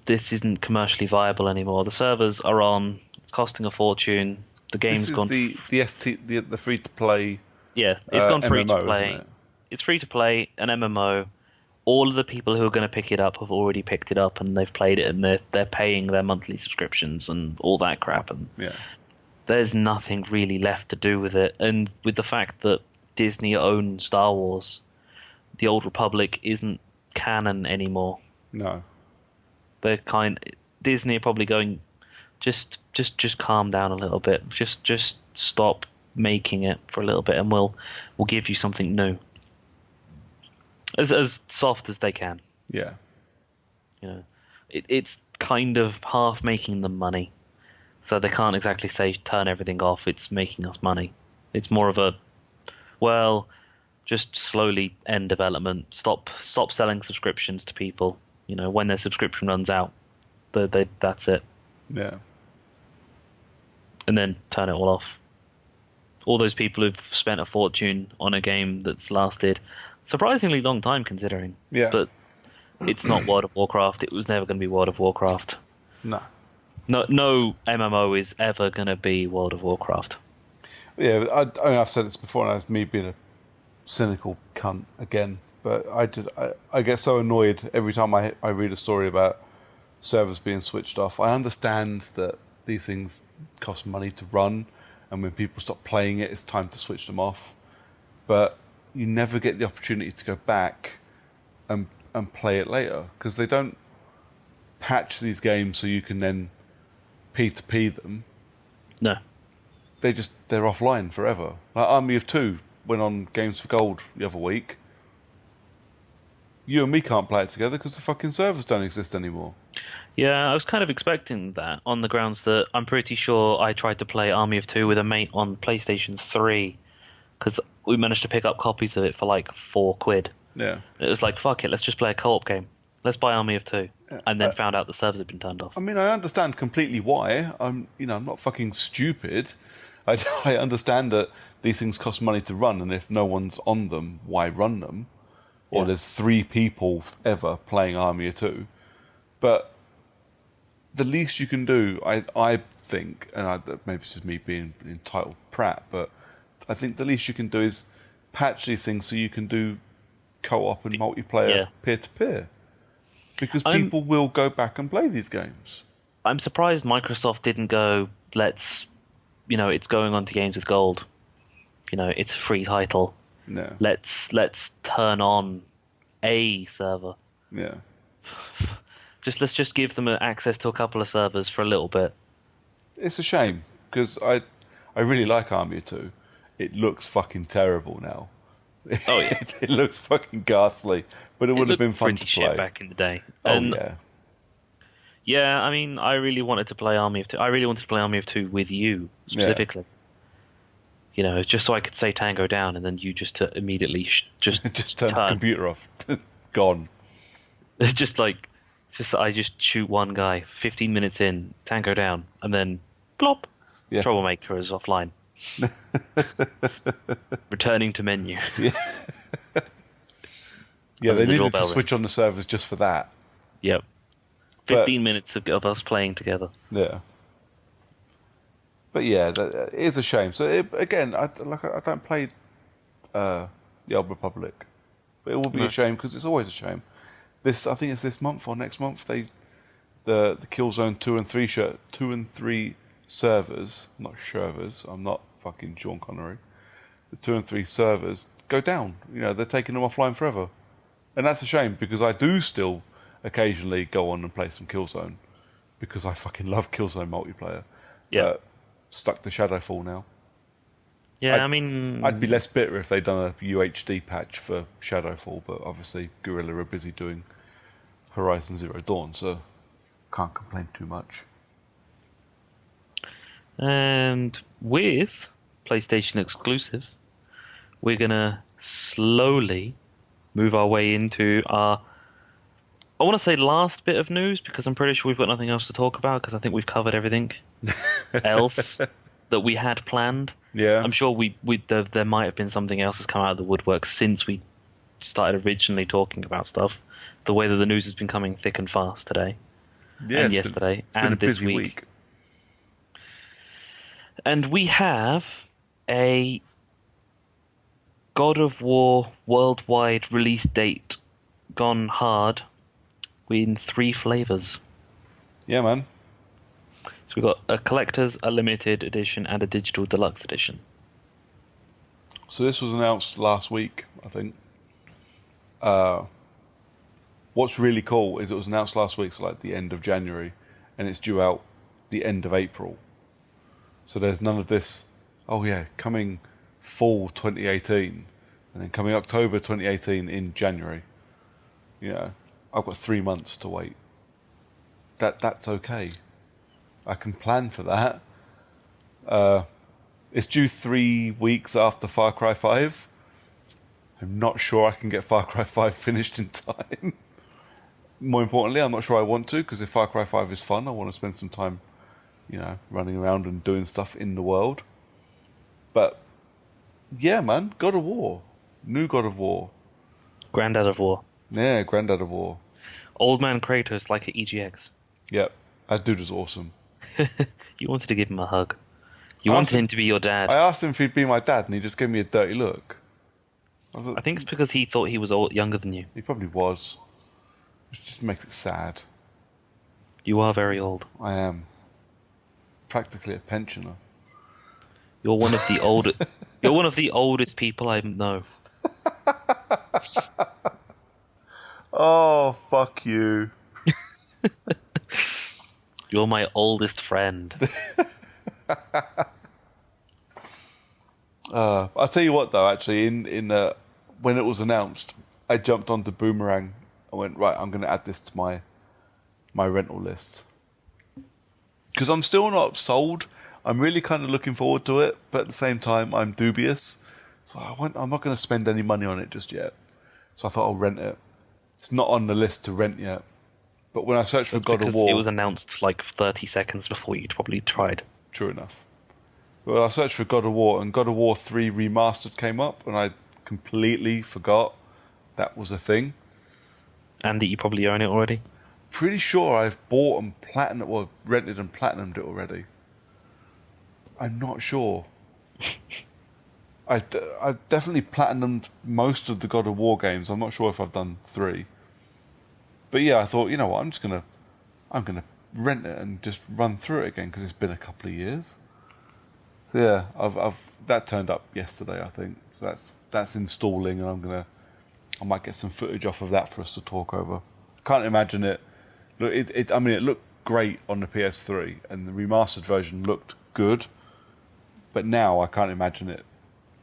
this isn't commercially viable anymore. The servers are on. It's costing a fortune. The game's gone. This is the free to play. Yeah, it's gone free MMO, to play. isn't it? It's free to play, an MMO. All of the people who are going to pick it up have already picked it up and they've played it and they're paying their monthly subscriptions and all that crap. And yeah, there's nothing really left to do with it. And with the fact that Disney owns Star Wars, the Old Republic isn't canon anymore. No. Disney are probably going, just calm down a little bit. Just stop making it for a little bit, and we'll give you something new, as soft as they can. Yeah. You know, it's kind of half making them money, so they can't exactly say turn everything off. It's making us money. It's more of a, well, just slowly end development. Stop selling subscriptions to people. You know, when their subscription runs out, that's it. Yeah. And then turn it all off. All those people who've spent a fortune on a game that's lasted surprisingly long time considering. Yeah. But it's not World of Warcraft. It was never going to be World of Warcraft. No. No MMO is ever going to be World of Warcraft. Yeah, I mean, I've said this before, and that's me being a cynical cunt again. But I get so annoyed every time I read a story about servers being switched off. I understand that these things cost money to run, and when people stop playing it, it's time to switch them off. But you never get the opportunity to go back and play it later, because they don't patch these games so you can then P2P them. No. They're offline forever. Like Army of Two went on Games for Gold the other week. You and me can't play it together because the fucking servers don't exist anymore. Yeah, I was kind of expecting that on the grounds that I'm pretty sure I tried to play Army of Two with a mate on PlayStation 3 because we managed to pick up copies of it for like £4. Yeah. It was like, fuck it, let's just play a co-op game. Let's buy Army of Two. And then found out the servers had been turned off. I mean, I understand completely why. I'm not fucking stupid. I understand that these things cost money to run, and if no one's on them, why run them? Or there's 3 people ever playing Army of Two. But the least you can do, I think, and maybe it's just me being an entitled prat, but I think the least you can do is patch these things so you can do co-op and multiplayer peer-to-peer. Because people will go back and play these games. I'm surprised Microsoft didn't go, it's going on to Games with Gold. It's a free title. No. Let's turn on a server. Yeah. Let's just give them access to a couple of servers for a little bit. It's a shame because I really like Army of Two. It looks fucking terrible now. Oh yeah, it looks fucking ghastly, but it would have been fun to play shit back in the day. Yeah. Yeah, I mean, I really wanted to play Army of Two. I really wanted to play Army of Two with you specifically. Yeah. Just so I could say Tango down, and then you just to immediately just turn the computer off. Gone. It's just like I just shoot one guy, 15 minutes in, tango down, and then plop, Yeah. troublemaker is offline. Returning to menu. Yeah. Yeah, And they the needed to doorbell switch rings. on the servers just for that. Yep. But 15 minutes of us playing together. yeah. But yeah, that it is a shame. So again, I don't play the Old Republic, but it will be a No. shame because it's always a shame. I think it's this month or next month. The Killzone 2 and 3 servers, not servers. I'm not fucking Sean Connery. The 2 and 3 servers go down. You know, they're taking them offline forever, and that's a shame because I do still occasionally go on and play some Killzone because I fucking love Killzone multiplayer. Yeah. But stuck to Shadowfall now. Yeah, I'd be less bitter if they'd done a UHD patch for Shadowfall, but obviously Guerrilla are busy doing Horizon Zero Dawn, so can't complain too much. And with PlayStation exclusives, we're gonna slowly move our way into our, I want to say, last bit of news, because I'm pretty sure we've got nothing else to talk about, because I think we've covered everything else that we had planned. Yeah. I'm sure there might have been something else that's come out of the woodwork since we started originally talking about stuff. The way that the news has been coming thick and fast today, Yeah, and yesterday, it's been and a this busy week. And we have a God of War worldwide release date gone hard in 3 flavors. Yeah, man. So we've got a collector's, a limited edition, and a digital deluxe edition. So this was announced last week, I think. What's really cool is it was announced last week, so like the end of January, and it's due out the end of April. So there's none of this, oh yeah, coming fall 2018, and then coming October 2018 in January. You know, I've got 3 months to wait. That's okay. I can plan for that. It's due 3 weeks after Far Cry 5. I'm not sure I can get Far Cry 5 finished in time. More importantly, I'm not sure I want to, because if Far Cry 5 is fun, I want to spend some time, you know, running around and doing stuff in the world. But, yeah, man, God of War. New God of War. Granddad of War. Yeah, Granddad of War. Old man Kratos like at EGX. Yep, that dude is awesome. You wanted to give him a hug. You wanted him to be your dad. I asked him if he'd be my dad, and he just gave me a dirty look. I think it's because he thought he was younger than you. He probably was. Which just makes it sad. You are very old. I am. Practically a pensioner. You're one of the old. You're one of the oldest people I know. Oh, fuck you. You're my oldest friend. I'll tell you what, though, actually, when it was announced, I jumped onto Boomerang. I went, right, I'm going to add this to my rental list. Because I'm still not sold. I'm really kind of looking forward to it, but at the same time, I'm dubious. So I'm not going to spend any money on it just yet. So I thought I'll rent it. It's not on the list to rent yet. But when I searched for God of War... It was announced like 30 seconds before you'd probably tried. True enough. But I searched for God of War, and God of War 3 Remastered came up, and I completely forgot that was a thing. And that you probably own it already? Pretty sure I've bought and rented and platinumed it already. I'm not sure. I definitely platinumed most of the God of War games. I'm not sure if I've done 3. But yeah, I thought, you know what, I'm gonna rent it and just run through it again because it's been a couple of years. So yeah, that turned up yesterday, I think. So that's installing, and I might get some footage off of that for us to talk over. Can't imagine it. Look, it looked great on the PS3, and the remastered version looked good. But now I can't imagine it,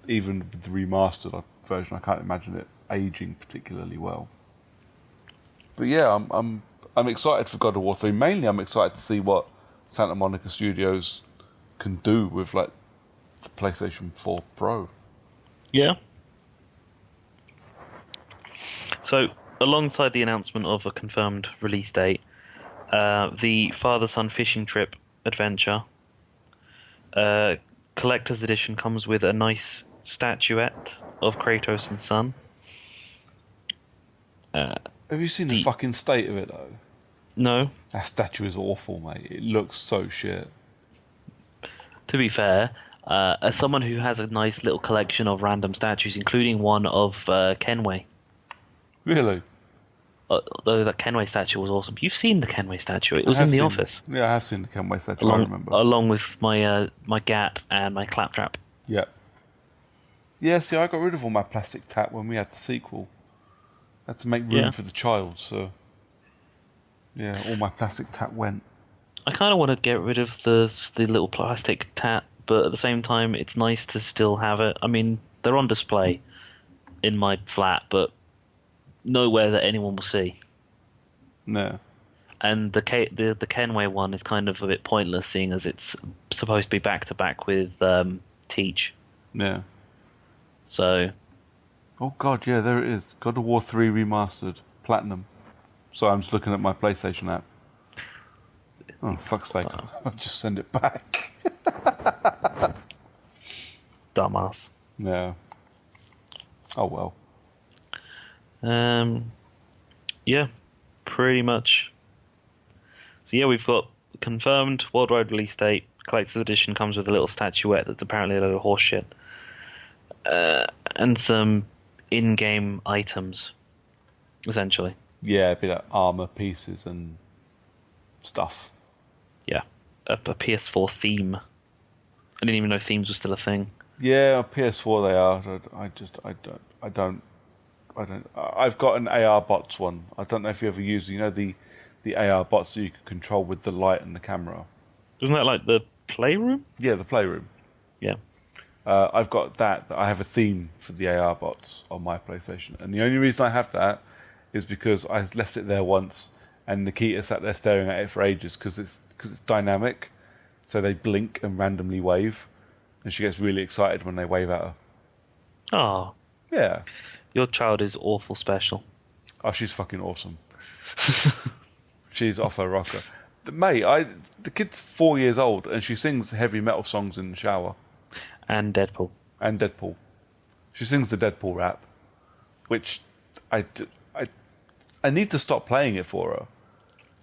even with the remastered version, I can't imagine it aging particularly well. But yeah, I'm excited for God of War 3. Mainly, I'm excited to see what Santa Monica Studios can do with like the PlayStation 4 Pro. Yeah. So alongside the announcement of a confirmed release date, the father-son fishing trip adventure uh, collector's edition comes with a nice statuette of Kratos and son. Have you seen the The fucking state of it though? No, That statue is awful, mate. It looks so shit. to be fair, as someone who has a nice little collection of random statues, including one of Kenway. Really? Though that Kenway statue was awesome. You've seen the Kenway statue. It I was have in the seen. office. Yeah, I have seen the Kenway statue. I remember. Along with my Gat and my Claptrap. Yeah. Yeah, see, I got rid of all my plastic tap when we had the sequel. I had to make room for the child, so... Yeah, all my plastic tap went. I kind of want to get rid of the little plastic tap, but at the same time, it's nice to still have it. I mean, they're on display in my flat, but nowhere that anyone will see. No. And the Kenway one is kind of a bit pointless, seeing as it's supposed to be back to back with Teach. Yeah. So. Oh god, yeah, there it is. God of War 3 Remastered. Platinum. So I'm just looking at my PlayStation app. Oh, fuck's sake. I'll just send it back. Dumbass. Yeah. Oh well. Yeah, pretty much. So yeah, we've got confirmed worldwide release date. Collector's edition comes with a little statuette that's apparently a load of horseshit. And some in-game items, essentially. Yeah, a bit of armour pieces and stuff. Yeah, a PS4 theme. I didn't even know themes were still a thing. Yeah, on PS4 they are. I've got an AR bots one. I don't know if you ever used, the AR bots that you can control with the light and the camera. Isn't that like the Playroom? Yeah, the Playroom. Yeah. I've got that. I have a theme for the AR bots on my PlayStation, and the only reason I have that is because I left it there once, and Nikita sat there staring at it for ages because it's dynamic, so they blink and randomly wave, and she gets really excited when they wave at her. Oh. Yeah. Your child is awful special. Oh, she's fucking awesome. She's off her rocker. Mate, the kid's 4 years old, and she sings heavy metal songs in the shower. And Deadpool. And Deadpool. She sings the Deadpool rap, which I need to stop playing it for her.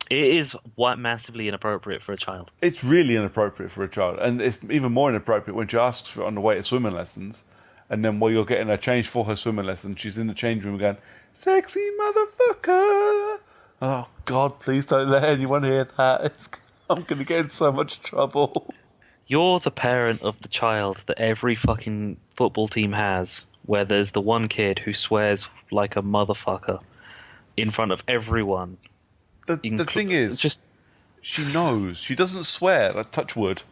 It is massively inappropriate for a child. It's really inappropriate for a child, and it's even more inappropriate when she asks for it on the way to swimming lessons, and then while you're getting her changed for her swimming lesson, she's in the change room going, "Sexy motherfucker!" Oh God, please don't let anyone hear that. I'm going to get in so much trouble. You're the parent of the child that every fucking football team has, where there's the one kid who swears like a motherfucker in front of everyone. The thing is, she knows. She doesn't swear. Like, touch wood.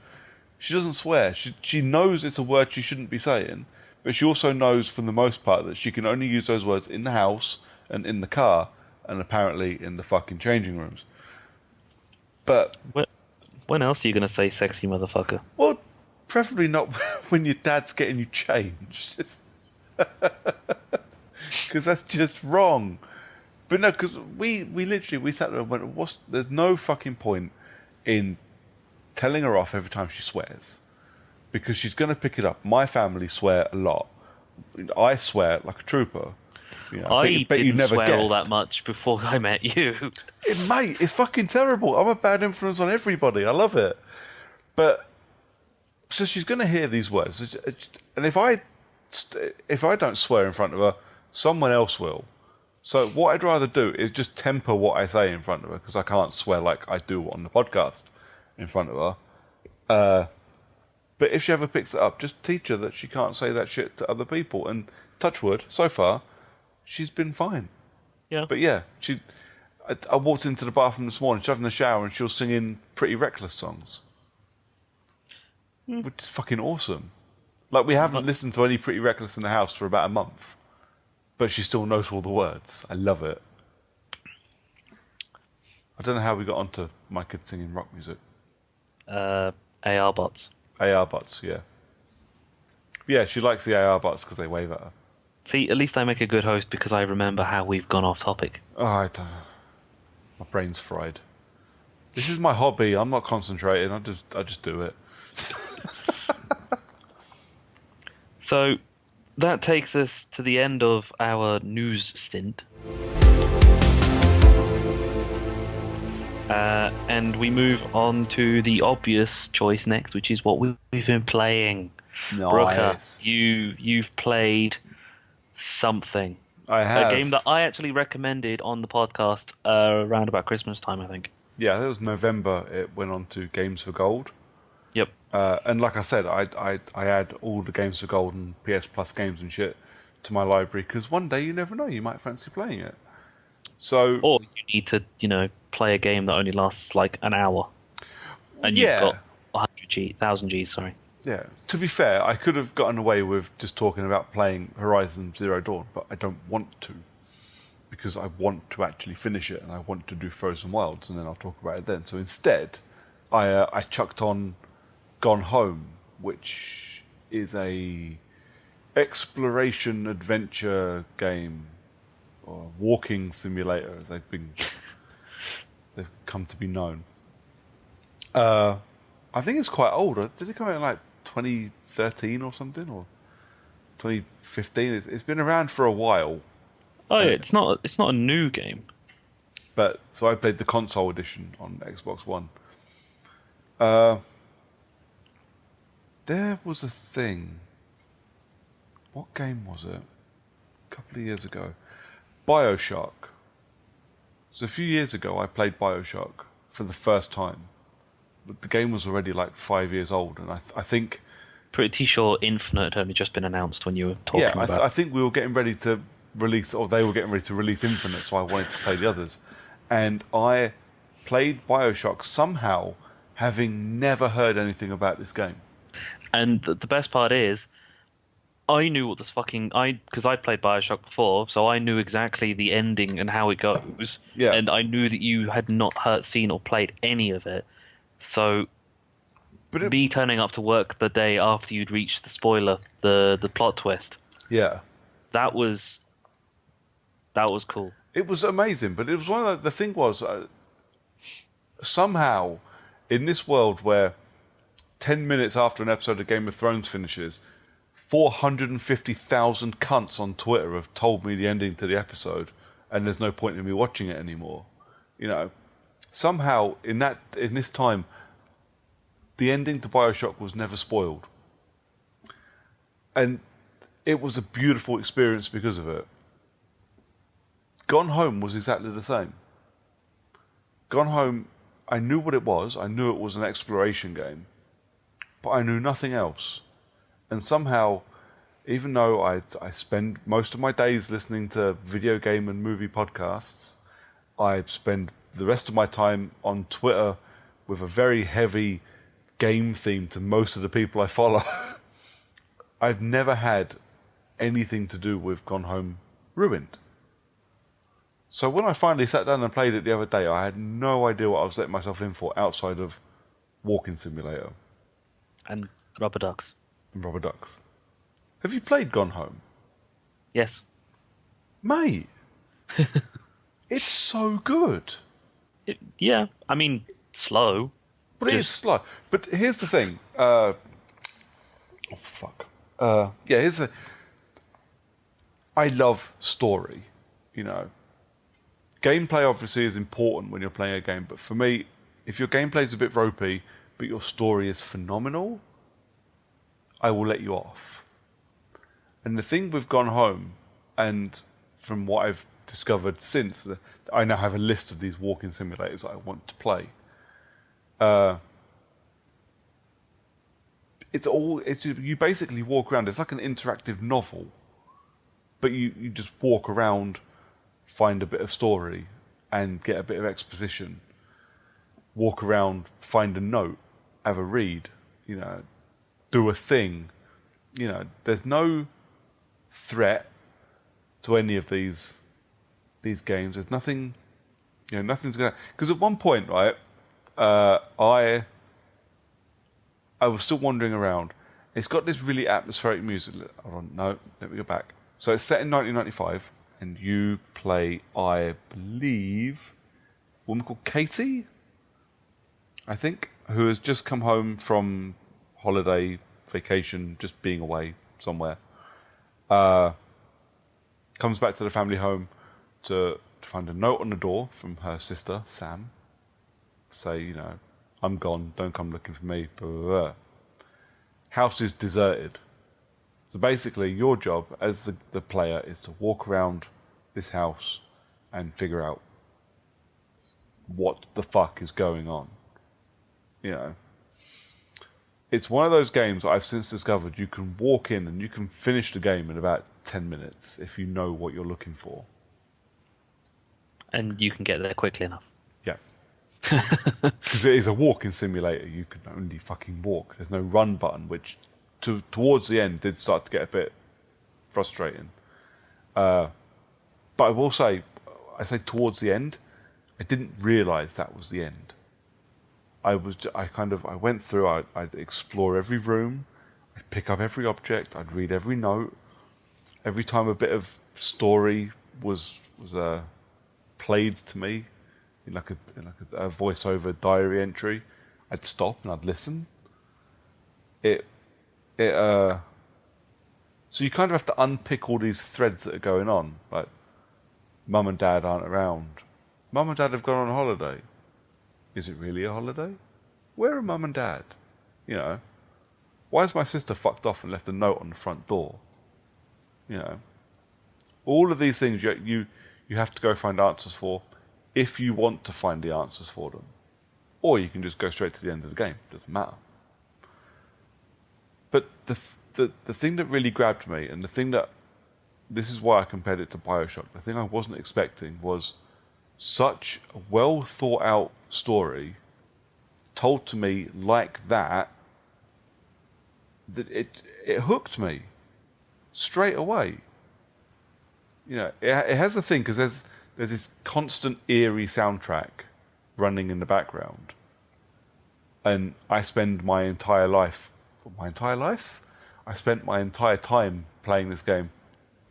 She doesn't swear. She knows it's a word she shouldn't be saying, but she also knows, for the most part, that she can only use those words in the house and in the car, and apparently in the fucking changing rooms. But when else are you going to say sexy motherfucker? Well, preferably not when your dad's getting you changed. Because that's just wrong. But no, because we sat there and went, there's no fucking point in telling her off every time she swears. Because she's going to pick it up. My family swear a lot. I swear like a trooper. I didn't swear all that much before I met you. Mate, it's fucking terrible. I'm a bad influence on everybody. I love it. But so she's going to hear these words, and if I don't swear in front of her, someone else will. So what I'd rather do is just temper what I say in front of her, because I can't swear like I do on the podcast in front of her. But if she ever picks it up, just teach her that she can't say that shit to other people. And touch wood, so far, she's been fine. Yeah. But yeah, I walked into the bathroom this morning, she's having a shower, and she was singing Pretty Reckless songs. Which is fucking awesome. Like, we haven't listened to any Pretty Reckless in the house for about a month. But she still knows all the words. I love it. I don't know how we got onto my kid singing rock music. AR bots. AR bots, yeah. Yeah, she likes the AR bots because they wave at her. See, at least I make a good host because I remember how we've gone off topic. Oh, my brain's fried. This is my hobby. I'm not concentrating. I just do it. So that takes us to the end of our news stint. And we move on to the obvious choice next, which is what we've been playing. Brooker, Nice. you've played something. I have. A game that I actually recommended on the podcast around about Christmas time, I think. Yeah, that was November. It went on to Games for Gold. Yep. And like I said, I add all the Games for Gold and PS Plus games and shit to my library because one day you never know, you might fancy playing it. So, Or you need to, play a game that only lasts like an hour. And you've got 1,000 Gs, sorry. Yeah. To be fair, I could have gotten away with just talking about playing Horizon Zero Dawn, but I don't want to. Because I want to actually finish it and I want to do Frozen Wilds and then I'll talk about it then. So instead, I chucked on Gone Home, which is a exploration adventure game or walking simulator as they've come to be known. I think it's quite old. Did it come out in like 2013 or something, or 2015? It's been around for a while. Oh yeah, it's not a new game. But so I played the console edition on Xbox One. There was a thing. What game was it? A couple of years ago. BioShock. So a few years ago I played BioShock for the first time. But the game was already like 5 years old, and I think... Pretty sure Infinite had only just been announced when you were talking about it. I think we were getting ready to release, or they were getting ready to release Infinite, so I wanted to play the others. And I played BioShock somehow, having never heard anything about this game. And the best part is, I knew what this because I played BioShock before, so I knew exactly the ending and how it goes. Yeah. And I knew that you had not seen or played any of it. So, me turning up to work the day after you'd reached the spoiler, the plot twist. Yeah. That was cool. It was amazing, but it was one of the thing was, somehow, in this world where 10 minutes after an episode of Game of Thrones finishes, 450,000 cunts on Twitter have told me the ending to the episode, and there's no point in me watching it anymore. Somehow in this time, the ending to BioShock was never spoiled, and it was a beautiful experience because of it. Gone Home was exactly the same. Gone Home, I knew what it was. I knew it was an exploration game, but I knew nothing else. And somehow, even though I spend most of my days listening to video game and movie podcasts, I spend the rest of my time on Twitter with a very heavy game theme to most of the people I follow. I've never had anything to do with Gone Home ruined. So when I finally sat down and played it the other day, I had no idea what I was letting myself in for outside of Walking Simulator. And Rubber Ducks. And Rubber Ducks. Have you played Gone Home? Yes. Mate, it's so good. Yeah, I mean, slow. But it is slow. But here's the thing. Oh, fuck. Here's the... I love story, Gameplay obviously is important when you're playing a game, but for me, if your gameplay is a bit ropey, but your story is phenomenal, I will let you off. And the thing with Gone Home, and from what I've discovered since, I now have a list of these walking simulators that I want to play. You basically walk around. It's like an interactive novel, but you just walk around, find a bit of story, and get a bit of exposition. Walk around, find a note, have a read, do a thing. There's no threat to any of these games. There's nothing, nothing's gonna. Because at one point, right, I was still wandering around. It's got this really atmospheric music. Hold on, no, let me go back. So it's set in 1995, and you play, I believe, a woman called Katie, I think, who has just come home from holiday, vacation, just being away somewhere. Comes back to the family home to find a note on the door from her sister, Sam, to say, I'm gone, don't come looking for me, blah, blah, blah. House is deserted. So basically, your job as the player is to walk around this house and figure out what the fuck is going on. It's one of those games I've since discovered you can walk in and you can finish the game in about 10 minutes if you know what you're looking for. And you can get there quickly enough. Yeah. Because it is a walking simulator. You can only fucking walk. There's no run button, which towards the end did start to get a bit frustrating. But I will say, towards the end, I didn't realise that was the end. I went through, I'd explore every room, I'd pick up every object, I'd read every note. Every time a bit of story was played to me in like a voiceover diary entry, I'd stop and I'd listen. So you kind of have to unpick all these threads that are going on. Like, Mum and Dad aren't around. Mum and Dad have gone on holiday. Is it really a holiday? Where are Mum and Dad? Why has my sister fucked off and left a note on the front door? All of these things you have to go find answers for if you want to find the answers for them. Or you can just go straight to the end of the game. Doesn't matter. But the thing that really grabbed me, and this is why I compared it to BioShock, the thing I wasn't expecting was such a well thought out story told to me like that it hooked me straight away. It has a thing because there's this constant eerie soundtrack running in the background, and I spend my entire life. I spent my entire time playing this game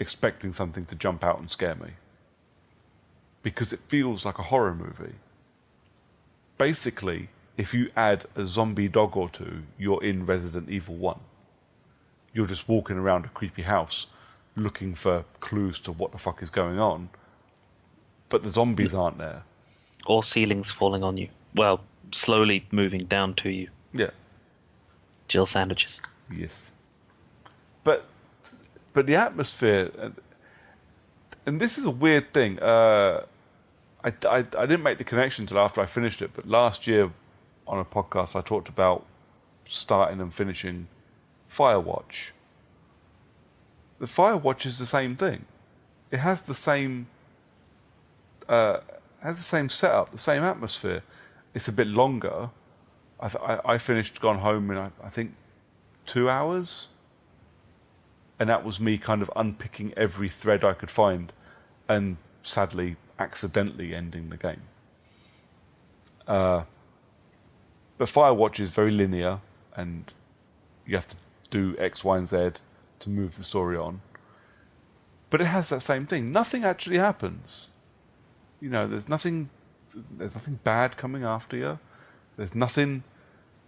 expecting something to jump out and scare me. Because it feels like a horror movie. Basically, if you add a zombie dog or two, you're in Resident Evil 1. You're just walking around a creepy house looking for clues to what the fuck is going on, but the zombies aren't there. Or ceilings falling on you. Well, slowly moving down to you. Yeah. Jill sandwiches. Yes. But the atmosphere, and this is a weird thing. I didn't make the connection until after I finished it, but last year on a podcast I talked about starting and finishing Firewatch. The Firewatch is the same thing. It has the same setup, the same atmosphere. It's a bit longer. I finished, gone home in I think 2 hours. And that was me kind of unpicking every thread I could find and sadly accidentally ending the game. But Firewatch is very linear and you have to do X, Y, and Z to move the story on. But it has that same thing. Nothing actually happens. There's nothing bad coming after you. There's nothing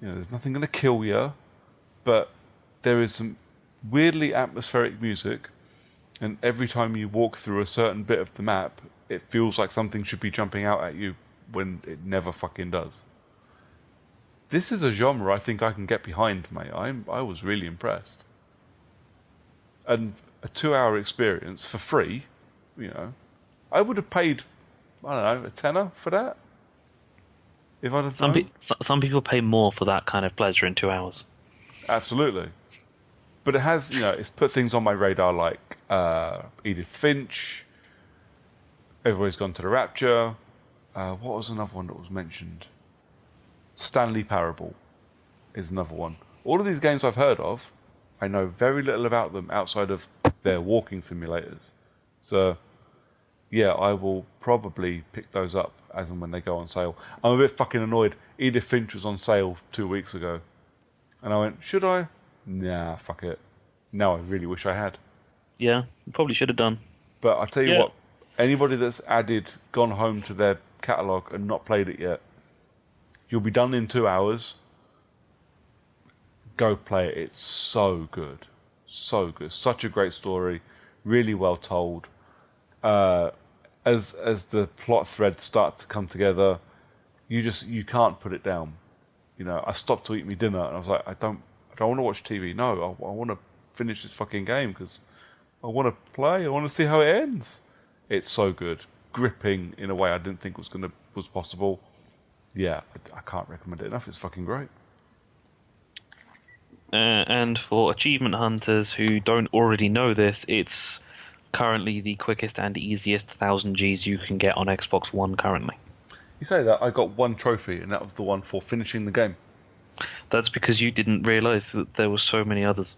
going to kill you. But there is some weirdly atmospheric music, and every time you walk through a certain bit of the map, it feels like something should be jumping out at you when it never fucking does. This is a genre I think I can get behind, mate. I was really impressed. And a 2-hour experience for free, I would have paid, I don't know, a tenner for that. If I'd have known. Some people pay more for that kind of pleasure in 2 hours. Absolutely. But it has, it's put things on my radar like Edith Finch, Everybody's Gone to the Rapture. What was another one that was mentioned? Stanley Parable is another one. All of these games I've heard of, I know very little about them outside of their walking simulators. So, yeah, I will probably pick those up as and when they go on sale. I'm a bit fucking annoyed. Edith Finch was on sale 2 weeks ago. And I went, should I? Nah, fuck it. No, I really wish I had. Yeah, you probably should have done. But I tell you Yeah. what, anybody that's gone home to their catalogue and not played it yet, you'll be done in 2 hours. Go play it. It's so good. So good. Such a great story. Really well told. As the plot threads start to come together, you can't put it down. I stopped to eat my dinner and I was like, I don't want to watch TV. No, I want to finish this fucking game because I want to play. I want to see how it ends. It's so good, gripping in a way I didn't think was possible. Yeah, I can't recommend it enough. It's fucking great. And for achievement hunters who don't already know this, it's currently the quickest and easiest 1000 Gs you can get on Xbox One currently. You say that, I got one trophy, and that was the one for finishing the game. That's because you didn't realise that there were so many others,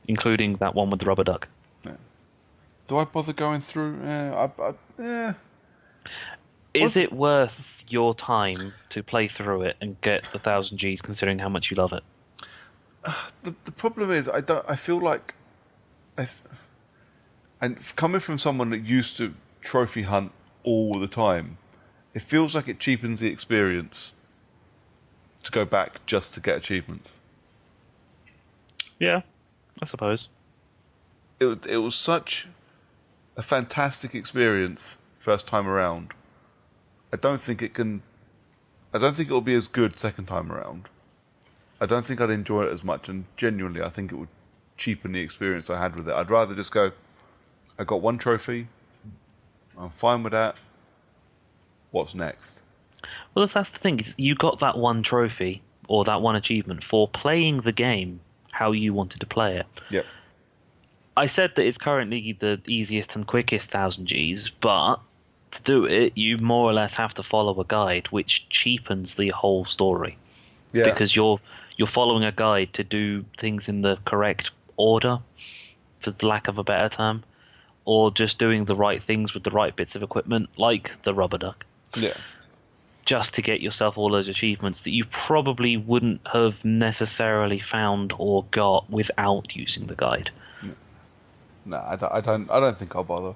including that one with the rubber duck. Yeah. Do I bother going through? Is it worth your time to play through it and get the 1000 Gs, considering how much you love it? The problem is, I feel like, and coming from someone that used to trophy hunt all the time, it feels like it cheapens the experience to go back just to get achievements. Yeah, I suppose. It was such a fantastic experience first time around. I don't think it'll be as good second time around. I don't think I'd enjoy it as much, and genuinely I think it would cheapen the experience I had with it. I'd rather just go, I got one trophy, I'm fine with that. What's next? Well, that's the thing, is you got that one trophy, or that one achievement, for playing the game how you wanted to play it. Yep. I said that it's currently the easiest and quickest 1000 Gs, but to do it, you more or less have to follow a guide, which cheapens the whole story. Yeah. Because you're following a guide to do things in the correct order, for the lack of a better term, or just doing the right things with the right bits of equipment, like the rubber duck. Yeah. Just to get yourself all those achievements that you probably wouldn't have necessarily found or got without using the guide. No, I don't think I'll bother.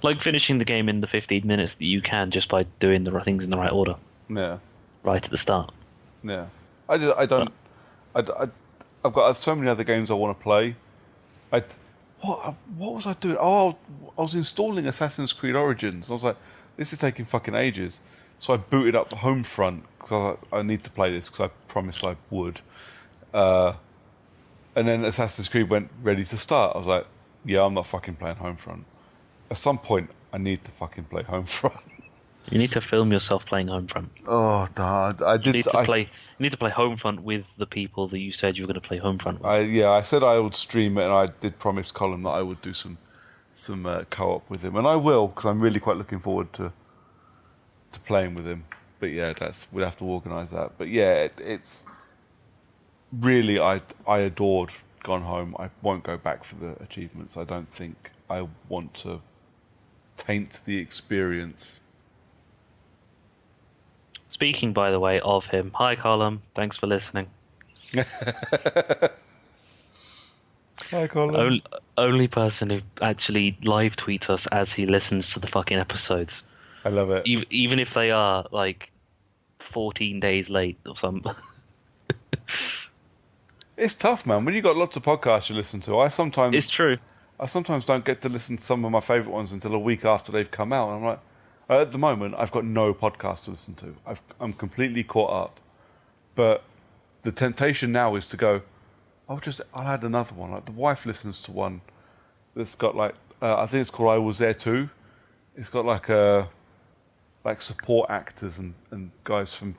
Like finishing the game in the 15 minutes that you can just by doing the things in the right order. Yeah. Right at the start. Yeah. I've got so many other games I want to play. What was I doing? Oh, I was installing Assassin's Creed Origins. I was like, this is taking fucking ages. So I booted up Homefront because I was like, I need to play this because I promised I would. And then Assassin's Creed went ready to start. I was like, yeah, I'm not fucking playing Homefront. At some point, I need to fucking play Homefront. You need to film yourself playing Homefront. Oh, God. You need to play Homefront with the people that you said you were going to play Homefront with. I said I would stream it, and I did promise Colin that I would do some co-op with him, and I will because I'm really quite looking forward to playing with him. But yeah, we'll have to organise that. But yeah, it's really I adored Gone Home. I won't go back for the achievements. I don't think I want to taint the experience. Speaking, by the way, of him, hi Colin, thanks for listening. Hi Colin. Only person who actually live tweets us as he listens to the fucking episodes. I love it. Even if they are like 14 days late or something. It's tough, man. When you got lots of podcasts you listen to, It's true. I sometimes don't get to listen to some of my favourite ones until a week after they've come out. And I'm like, at the moment, I've got no podcast to listen to. I'm completely caught up. But the temptation now is to go, I'll add another one. Like the wife listens to one that's got like, I think it's called I Was There Too. It's got like support actors and guys from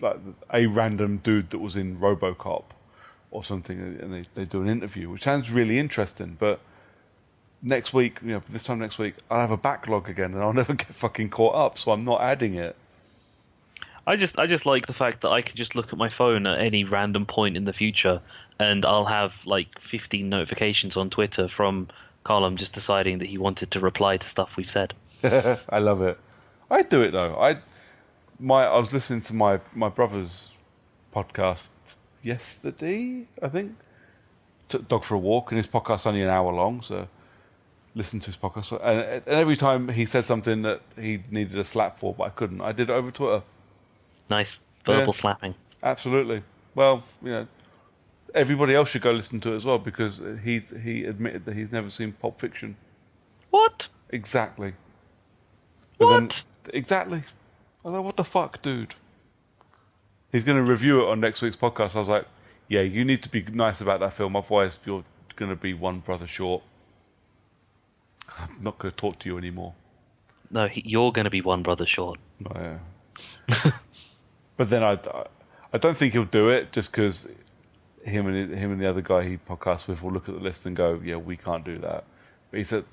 like a random dude that was in RoboCop or something, and they do an interview, which sounds really interesting. But next week, this time next week, I'll have a backlog again, and I'll never get fucking caught up. So I'm not adding it. I just like the fact that I could just look at my phone at any random point in the future, and I'll have like 15 notifications on Twitter from Colin just deciding that he wanted to reply to stuff we've said. I love it. I do it though. I was listening to my brother's podcast yesterday, I think. Took dog for a walk, and his podcast's only an hour long, so listen to his podcast, and every time he said something that he needed a slap for, but I couldn't, I did it over Twitter. Nice verbal slapping. Absolutely. Well, everybody else should go listen to it as well, because he admitted that he's never seen Pulp Fiction. What? Exactly. What? Exactly. I was like, what the fuck, dude? He's going to review it on next week's podcast. I was like, yeah, you need to be nice about that film, otherwise you're going to be one brother short. I'm not going to talk to you anymore. No, you're going to be one brother short. Oh, yeah. But then I don't think he'll do it, just because him and the other guy he podcasts with will look at the list and go, yeah, we can't do that. But he said,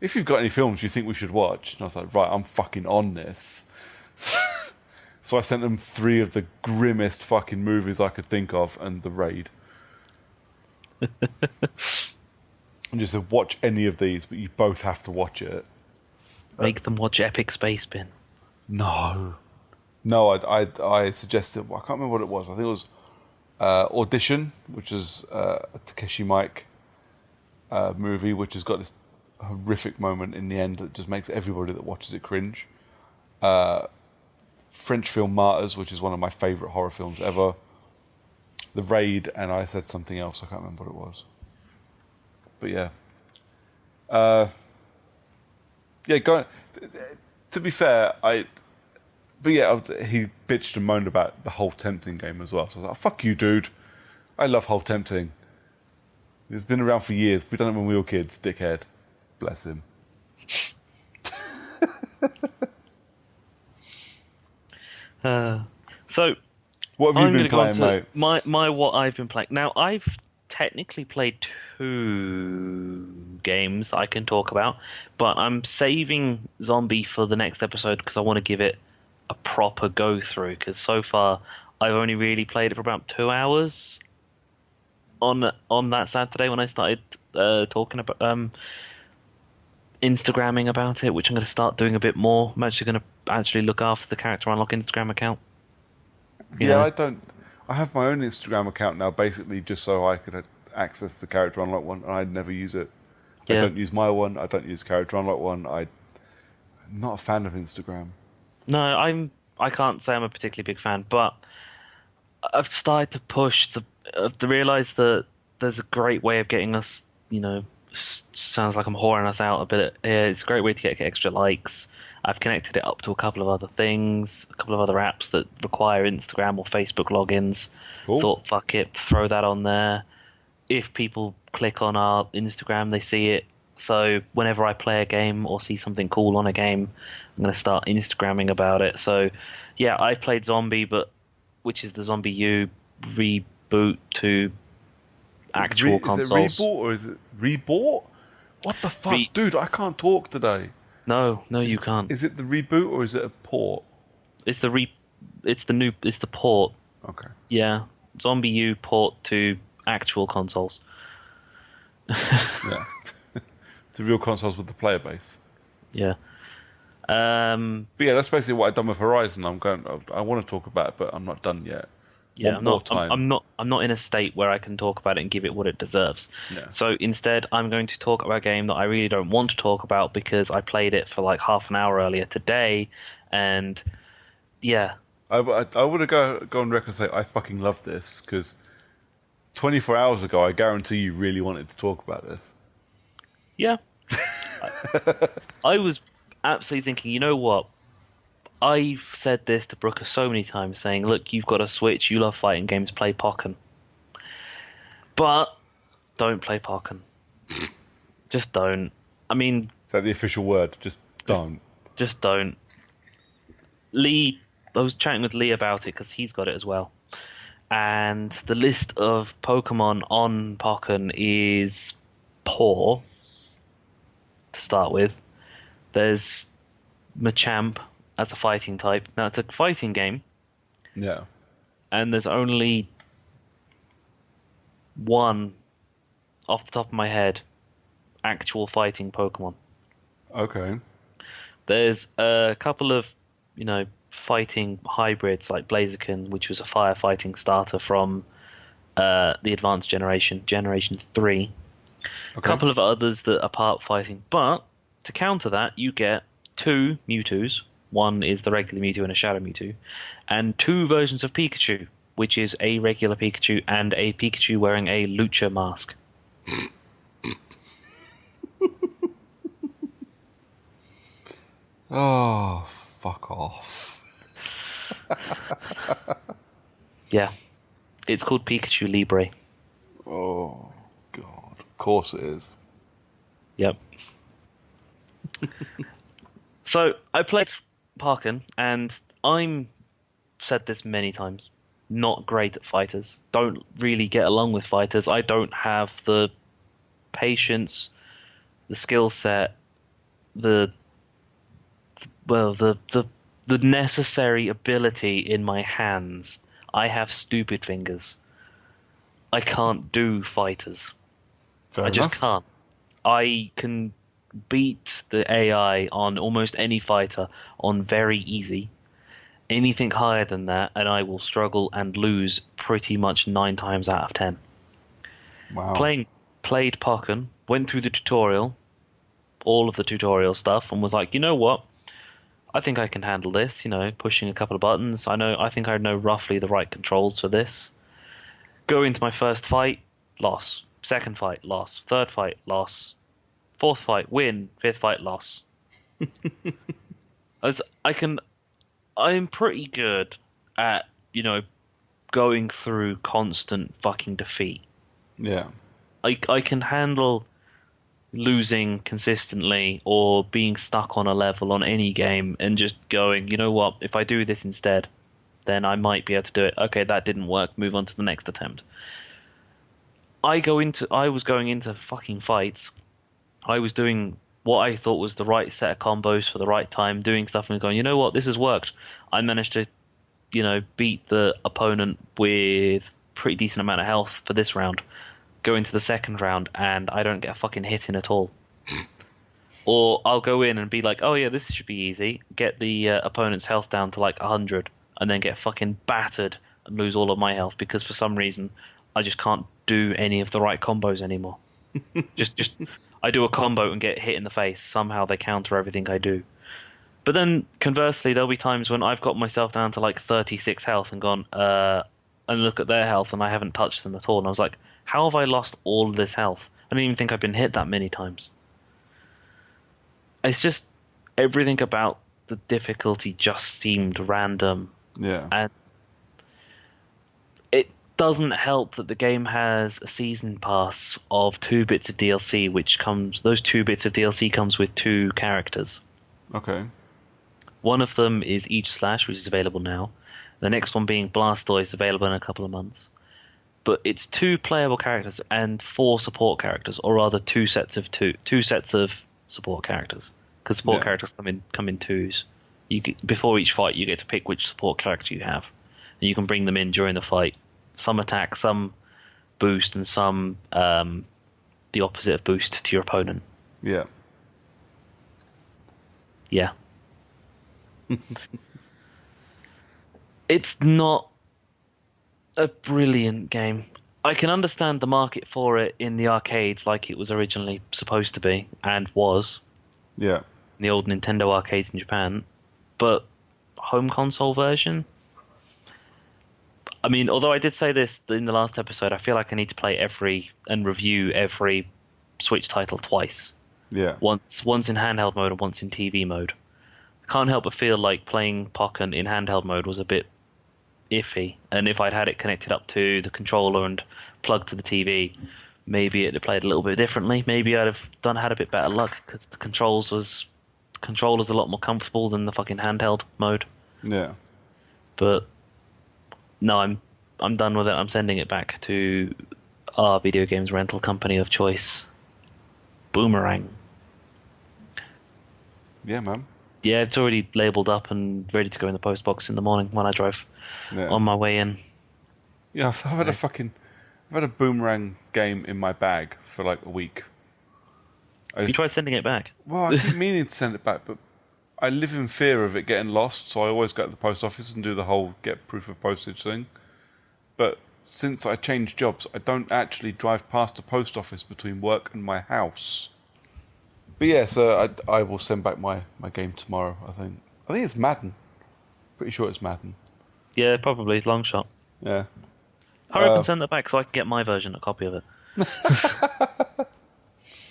if you've got any films you think we should watch, and I was like, right, I'm fucking on this. So I sent them 3 of the grimmest fucking movies I could think of, and The Raid. And just said, watch any of these, but you both have to watch it. Make them watch Epic Space Spin. No, I suggested. I can't remember what it was. I think it was Audition, which is a Takeshi Miike movie, which has got this horrific moment in the end that just makes everybody that watches it cringe. French film Martyrs, which is one of my favourite horror films ever. The Raid, and I said something else. I can't remember what it was. But yeah. Go. To be fair, he bitched and moaned about the whole Tempting game as well. So I was like, fuck you, dude. I love whole Tempting. It's been around for years. We done it when we were kids, dickhead. Bless him. So, what have you been playing, mate? My what I've been playing. Now, I've technically played 2 games that I can talk about, but I'm saving Zombie for the next episode because I want to give it a proper go through. Because so far, I've only really played it for about 2 hours on that Saturday when I started talking about Instagramming about it, which I'm going to start doing a bit more. I'm actually going to look after the Character Unlock Instagram account. I have my own Instagram account now, basically just so I could access the Character Unlock one, and I'd never use it. I don't use my one. I don't use Character Unlock one. I'm not a fan of Instagram. No, I can't say I'm a particularly big fan, but I've started to push to realise that there's a great way of getting us, sounds like I'm whoring us out a bit. It's a great way to get extra likes. I've connected it up to a couple of other things, a couple of other apps that require Instagram or Facebook logins. Cool. Thought, fuck it, throw that on there. If people click on our Instagram, they see it. So whenever I play a game or see something cool on a game, I'm going to start Instagramming about it. So, yeah, I played Zombie, which is the Zombie U reboot to actual consoles. Is it reboot or is it rebought? What the fuck? Dude, I can't talk today. No, you can't. Is it the reboot or is it a port? It's the port. Okay. Yeah, Zombie U port to actual consoles. Yeah. To real consoles with the player base. Yeah. But yeah, that's basically what I've done with Horizon. I want to talk about it, but I'm not done yet. Yeah, I'm not in a state where I can talk about it and give it what it deserves. Yeah. So instead, I'm going to talk about a game that I really don't want to talk about because I played it for like half an hour earlier today, and yeah. I want to go on record and say I fucking love this because 24 hours ago, I guarantee you really wanted to talk about this. Yeah. I was absolutely thinking, you know what? I've said this to Brooker so many times, saying, look, you've got a Switch, you love fighting games, play Pokken. But don't play Pokken. Just don't. I mean... Is that the official word? Just don't. Just don't. Lee, I was chatting with Lee about it because he's got it as well. And the list of Pokemon on Pokken is poor, to start with. There's Machamp as a fighting type. Now, it's a fighting game. Yeah. And there's only one, off the top of my head, actual fighting Pokemon. Okay. There's a couple of, fighting hybrids like Blaziken, which was a firefighting starter from the advanced generation 3. A Okay. couple of others that are part fighting, but to counter that, you get two Mewtwo's. One is the regular Mewtwo and a Shadow Mewtwo, and two versions of Pikachu, which is a regular Pikachu and a Pikachu wearing a Lucha mask. Oh, fuck off. Yeah, it's called Pikachu Libre. Oh, God. Of course it is. Yep. So I played Pokken, and I'm said this many times. Not great at fighters. Don't really get along with fighters. I don't have the patience, the skill set, the the necessary ability in my hands. I have stupid fingers. I can't do fighters. Fair I just enough. can't. I can beat the AI on almost any fighter on very easy. Anything higher than that, and I will struggle and lose pretty much 9 times out of 10. Wow. Played Pokken, went through the tutorial, all of the tutorial stuff, and was like, you know what? I think I can handle this. Pushing a couple of buttons. I think I know roughly the right controls for this. Go into my first fight, loss. Second fight, loss. Third fight, loss. Fourth fight, win. Fifth fight, loss. As I'm pretty good at, going through constant fucking defeat. Yeah. I can handle losing consistently or being stuck on a level on any game and just going, you know what, if I do this instead, then I might be able to do it. Okay, that didn't work, move on to the next attempt. I was going into fucking fights. I was doing what I thought was the right set of combos for the right time, doing stuff and going, you know what, this has worked. I managed to, beat the opponent with pretty decent amount of health for this round. Go into the second round and I don't get a fucking hit in at all. Or I'll go in and be like, oh yeah, this should be easy. Get the opponent's health down to like 100 and then get fucking battered and lose all of my health because for some reason I just can't do any of the right combos anymore. just I do a combo and get hit in the face. Somehow they counter everything I do. But then conversely, there'll be times when I've got myself down to like 36 health and gone, and look at their health and I haven't touched them at all. And I was like, how have I lost all of this health? I don't even think I've been hit that many times. It's just everything about the difficulty just seemed random. Yeah. And it doesn't help that the game has a season pass of 2 bits of DLC, those 2 bits of DLC comes with 2 characters. Okay. One of them is Aegislash, which is available now. The next one being Blastoise, available in a couple of months. But it's 2 playable characters and 4 support characters, or rather 2 sets of support characters, because support characters come in twos. Before each fight, you get to pick which support character you have, and you can bring them in during the fight. Some attack, some boost, and some the opposite of boost to your opponent. Yeah. Yeah. It's not a brilliant game. I can understand the market for it in the arcades like it was originally supposed to be, and was. Yeah. In the old Nintendo arcades in Japan. But home console version? I mean, although I did say this in the last episode, I feel like I need to play and review every Switch title twice. Yeah. Once in handheld mode and once in TV mode. I can't help but feel like playing Pokken in handheld mode was a bit iffy, and if I'd had it connected up to the controller and plugged to the TV, maybe it'd have played a little bit differently. Maybe I'd have had a bit better luck because the controller's a lot more comfortable than the fucking handheld mode. Yeah. But no, I'm done with it. I'm sending it back to our video games rental company of choice, Boomerang. Yeah, man. Yeah, it's already labelled up and ready to go in the post box in the morning when I drive on my way in. Yeah, I've had a Boomerang game in my bag for like a week. You tried sending it back? Well, I keep meaning to send it back, but I live in fear of it getting lost, so I always go to the post office and do the whole get proof of postage thing. But since I changed jobs, I don't actually drive past the post office between work and my house. But yeah, so I will send back my game tomorrow, I think. I think it's Madden. Pretty sure it's Madden. Yeah, probably long shot. Yeah. Hurry up and send that back so I can get my version, a copy of it.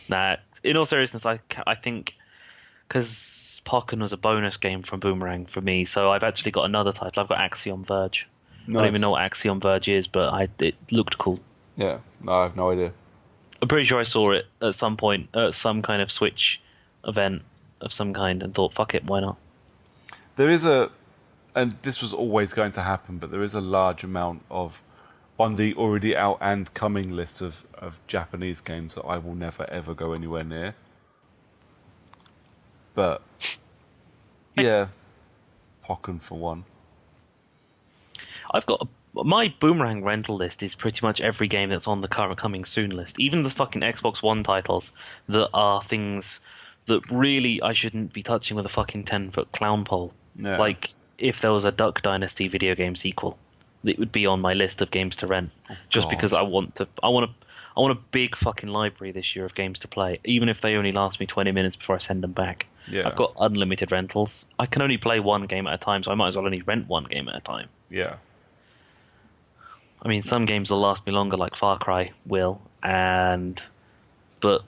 Nah, in all seriousness, I think because Pokken was a bonus game from Boomerang for me, so I've actually got another title. I've got Axiom Verge. Nice. I don't even know what Axiom Verge is, but it looked cool. Yeah, no, I have no idea. I'm pretty sure I saw it at some point at some kind of Switch event of some kind and thought, fuck it, why not? There is and this was always going to happen, but there is a large amount of, on the already out and coming list of Japanese games that I will never ever go anywhere near. But, yeah, Pokken for one. I've got my Boomerang rental list is pretty much every game that's on the current coming soon list. Even the fucking Xbox One titles that are things that really I shouldn't be touching with a fucking 10-foot clown pole. Yeah. Like if there was a Duck Dynasty video game sequel, it would be on my list of games to rent. Just because I want a big fucking library this year of games to play, even if they only last me 20 minutes before I send them back. Yeah. I've got unlimited rentals. I can only play one game at a time, so I might as well only rent one game at a time. Yeah. I mean, some games will last me longer, like Far Cry will, but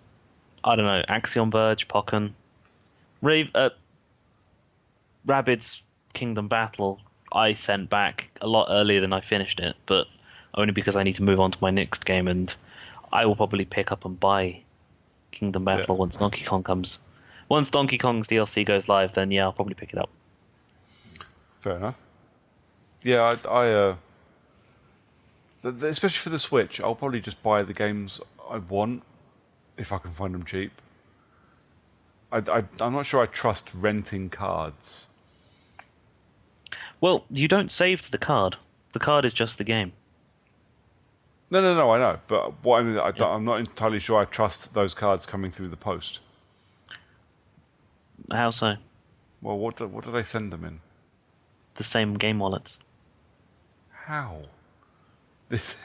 I don't know. Axiom Verge, Pokken, Rabbids Kingdom Battle. I sent back a lot earlier than I finished it, but only because I need to move on to my next game, and I will probably pick up and buy Kingdom Battle once Donkey Kong comes. Once Donkey Kong's DLC goes live, then yeah, I'll probably pick it up. Fair enough. Yeah, I especially for the Switch, I'll probably just buy the games I want if I can find them cheap. I'm not sure I trust renting cards. Well, you don't save to the card. The card is just the game. No, I know. But what I mean, I'm not entirely sure I trust those cards coming through the post. How so? Well, what do they send them in? The same game wallets. How?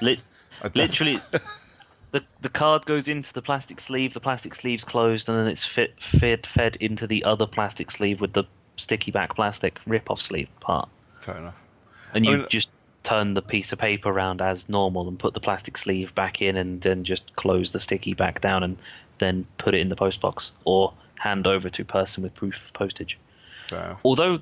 Literally, the card goes into the plastic sleeve's closed, and then it's fed into the other plastic sleeve with the sticky back plastic rip-off sleeve part. Fair enough. And you just turn the piece of paper around as normal and put the plastic sleeve back in, and then just close the sticky back down, and then put it in the post box or hand over to person with proof of postage. Fair enough. Although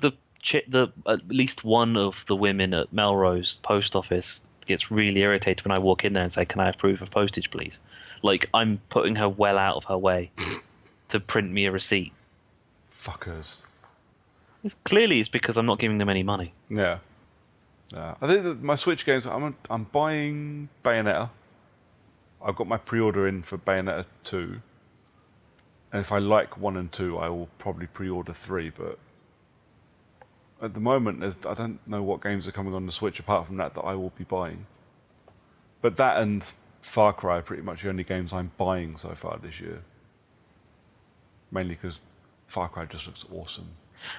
at least one of the women at Melrose post office gets really irritated when I walk in there and say, "Can I have proof of postage, please?" Like, I'm putting her well out of her way to print me a receipt. Fuckers. Clearly, it's because I'm not giving them any money. Yeah. I think that my Switch games, I'm buying Bayonetta. I've got my pre-order in for Bayonetta 2. And if I like 1 and 2, I will probably pre-order 3, but at the moment, I don't know what games are coming on the Switch apart from that I will be buying. But that and Far Cry are pretty much the only games I'm buying so far this year. Mainly because Far Cry just looks awesome.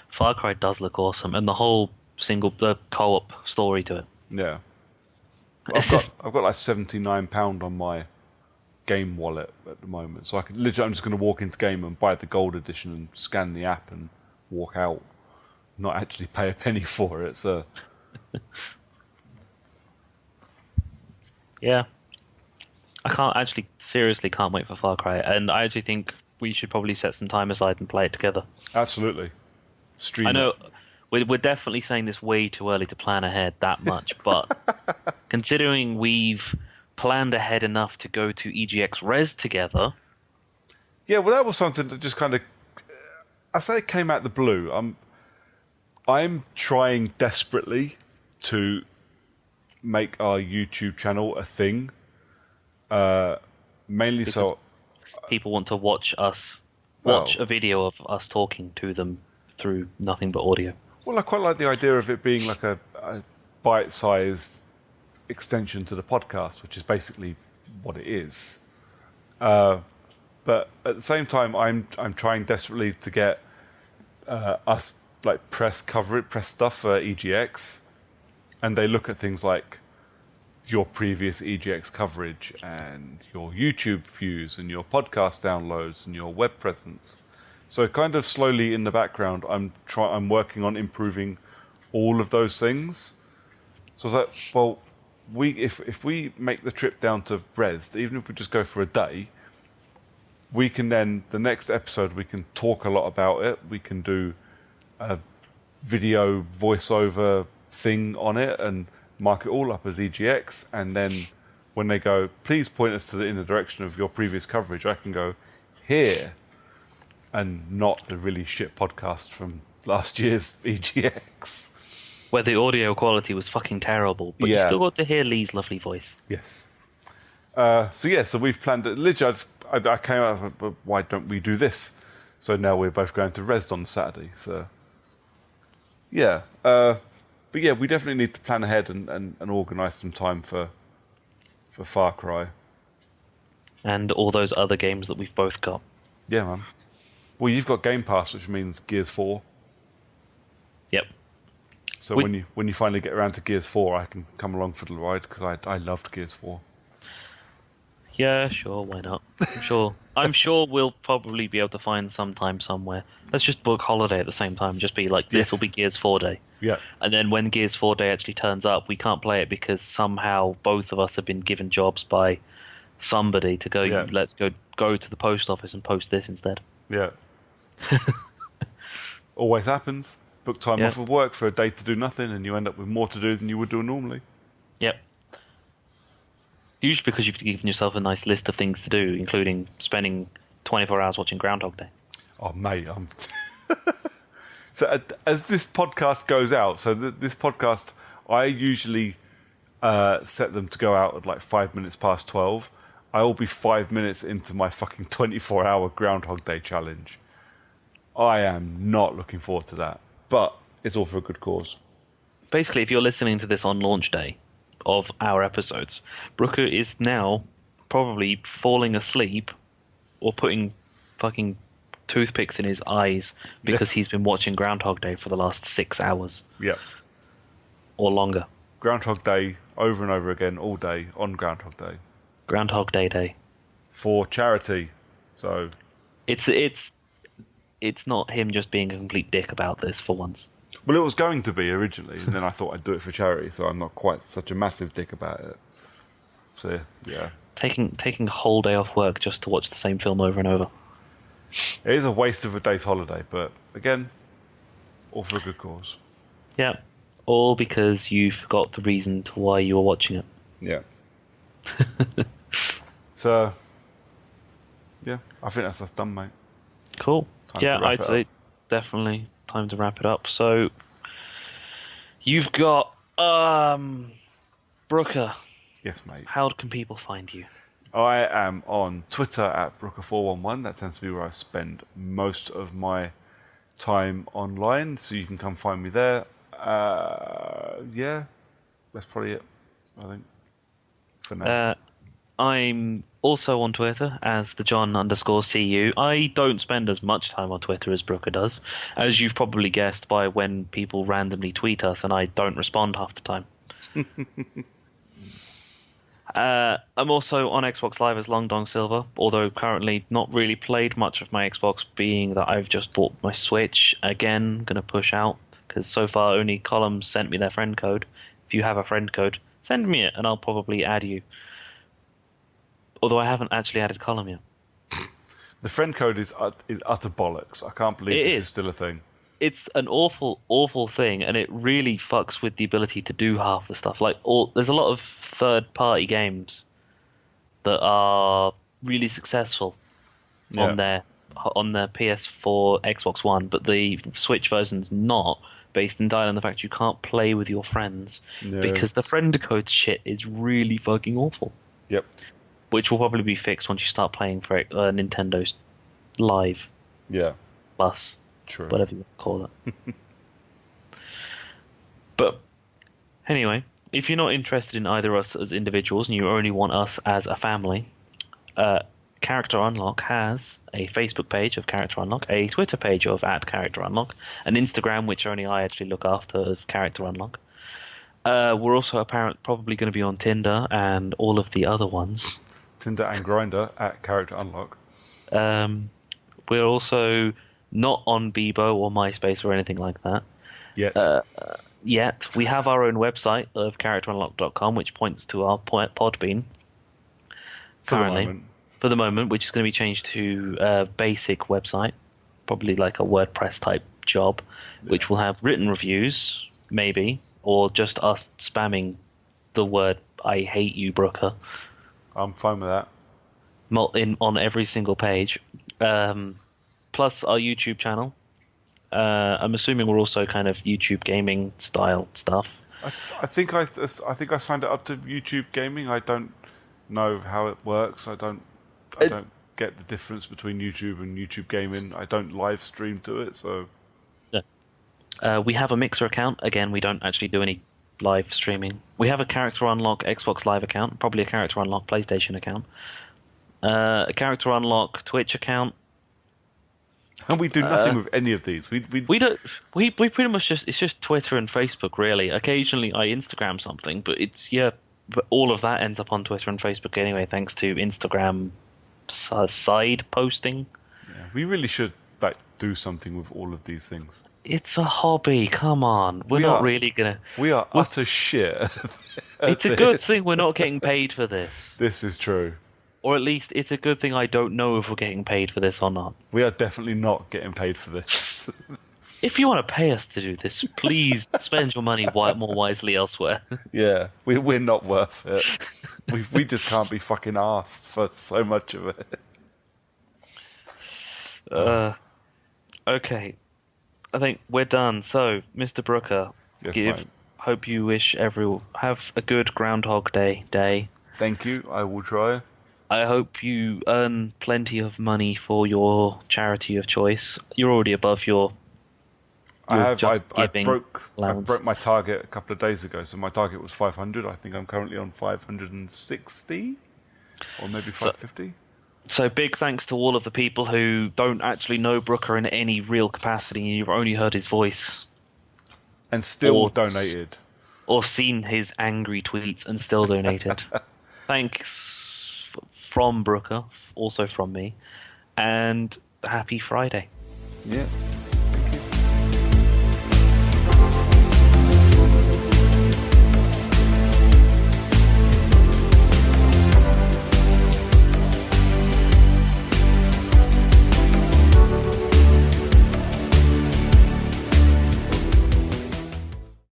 Far Cry does look awesome, and the whole the co-op story to it. Yeah. I've got like £79 on my game wallet at the moment, so I'm just going to walk into game and buy the gold edition and scan the app and walk out, not actually pay a penny for it. So yeah, I seriously can't wait for Far Cry, and I actually think we should probably set some time aside and play it together. Absolutely. Stream I know it. we're definitely saying this way too early to plan ahead that much, but considering we've planned ahead enough to go to EGX Res together. Yeah, well, that was something that just kind of, I say it came out the blue. I'm trying desperately to make our YouTube channel a thing. Mainly because so people want to watch a video of us talking to them through nothing but audio. Well, I quite like the idea of it being like a bite-sized extension to the podcast, which is basically what it is. But at the same time, I'm trying desperately to get us like press stuff for EGX, and they look at things like your previous EGX coverage and your YouTube views and your podcast downloads and your web presence. So kind of slowly in the background, I'm working on improving all of those things. So I was like, well, if we make the trip down to Dresde, even if we just go for a day, we can then, the next episode, we can talk a lot about it. We can do a video voiceover thing on it and mark it all up as EGX. And then when they go, please point us in the direction of your previous coverage, I can go here and not the really shit podcast from last year's EGX. Where the audio quality was fucking terrible, but you still got to hear Lee's lovely voice. Yes. So we've planned it. Literally, I came out and I was like, but why don't we do this? So now we're both going to Dresde on Saturday. So, yeah. But yeah, we definitely need to plan ahead and organise some time for Far Cry. And all those other games that we've both got. Yeah, man. Well, you've got Game Pass, which means Gears 4. Yep. So when you finally get around to Gears 4, I can come along for the ride, because I loved Gears 4. Yeah, sure, why not? I'm sure we'll probably be able to find some time somewhere. Let's just book holiday at the same time. Just be like, this will be Gears 4 Day. Yeah. And then when Gears 4 Day actually turns up, we can't play it because somehow both of us have been given jobs by somebody to go, let's go to the post office and post this instead. Yeah. Always happens. Book time off of work for a day to do nothing, and you end up with more to do than you would do normally. Yep. Usually because you've given yourself a nice list of things to do, including spending 24 hours watching Groundhog Day. Oh, mate. So as this podcast goes out, this podcast, I usually set them to go out at like 5 minutes past 12. I will be 5 minutes into my fucking 24-hour Groundhog Day challenge. I am not looking forward to that. But it's all for a good cause. Basically, if you're listening to this on launch day of our episodes, Brooker is now probably falling asleep or putting fucking toothpicks in his eyes because he's been watching Groundhog Day for the last 6 hours. Yeah. Or longer. Groundhog Day over and over again all day on Groundhog Day. Groundhog Day. For charity. So it's not him just being a complete dick about this for once. Well, it was going to be originally, and then I thought I'd do it for charity, so I'm not quite such a massive dick about it. So, yeah. Taking a whole day off work just to watch the same film over and over. It is a waste of a day's holiday, but again, all for a good cause. Yeah. All because you forgot the reason to why you were watching it. Yeah. So, yeah, I think that's us done, mate. Cool. I'd say definitely time to wrap it up. So, you've got Brooker. Yes, mate. How can people find you? I am on Twitter at Brooker411. That tends to be where I spend most of my time online, so you can come find me there. Yeah, that's probably it, I think, for now. I'm also on Twitter as the John_CU. I don't spend as much time on Twitter as Brooker does, as you've probably guessed by when people randomly tweet us and I don't respond half the time. I'm also on Xbox Live as Long Dong Silver, although currently not really played much of my Xbox, being that I've just bought my Switch. Again, going to push out, because so far only Columns sent me their friend code. If you have a friend code, send me it and I'll probably add you. Although I haven't actually added Column yet. The friend code is utter bollocks. I can't believe this is still a thing. It's an awful, awful thing, and it really fucks with the ability to do half the stuff. There's a lot of third-party games that are really successful on their PS4, Xbox One, but the Switch version's not, based entirely on the fact you can't play with your friends because the friend code shit is really fucking awful. Yep. Which will probably be fixed once you start playing for Nintendo's Live. Yeah. Plus. True. Whatever you call it. But anyway, if you're not interested in either us as individuals and you only want us as a family, Character Unlock has a Facebook page of Character Unlock, a Twitter page of @Character Unlock, an Instagram which only I actually look after of Character Unlock. We're also probably going to be on Tinder and all of the other ones. Tinder and Grinder at Character Unlock. Um, we're also not on Bebo or MySpace or anything like that Yet. yet. We have our own website of characterunlock.com, which points to our Podbean. For the Currently, moment. for the moment, which is going to be changed to a basic website, probably like a WordPress type job, which will have written reviews, maybe, or just us spamming the word "I hate you, Brooker" I'm fine with that. on every single page. Plus our YouTube channel. I'm assuming we're also kind of YouTube gaming style stuff. I think I signed it up to YouTube Gaming. I don't know how it works. I don't get the difference between YouTube and YouTube Gaming. I don't live stream to it, so We have a Mixer account. Again, we don't actually do any live streaming. We have a Character Unlock Xbox Live account, probably a Character Unlock PlayStation account, a Character Unlock Twitch account. and we do nothing with any of these. We don't. We pretty much it's just Twitter and Facebook really. Occasionally I Instagram something, but but all of that ends up on Twitter and Facebook anyway, thanks to Instagram side posting. yeah, we really should do something with all of these things. It's a hobby. Come on, we're not really gonna. We are utter shit. It's a good thing we're not getting paid for this. This is true. Or at least it's a good thing I don't know if we're getting paid for this or not. We are definitely not getting paid for this. If you want to pay us to do this, please spend your money more wisely elsewhere. Yeah, we're not worth it. We just can't be fucking arsed for so much of it. Okay, I think we're done. So, Mr. Brooker, Yes, mate. hope you wish everyone have a good Groundhog Day. Thank you. I will try. I hope you earn plenty of money for your charity of choice. You're already above your. I giving allowance. broke my target a couple of days ago. So my target was 500. I think I'm currently on 560, or maybe 550. So big thanks to all of the people who don't actually know Brooker in any real capacity. You've only heard his voice. And still donated. Or seen his angry tweets and still donated. Thanks from Brooker, also from me. And happy Friday. Yeah.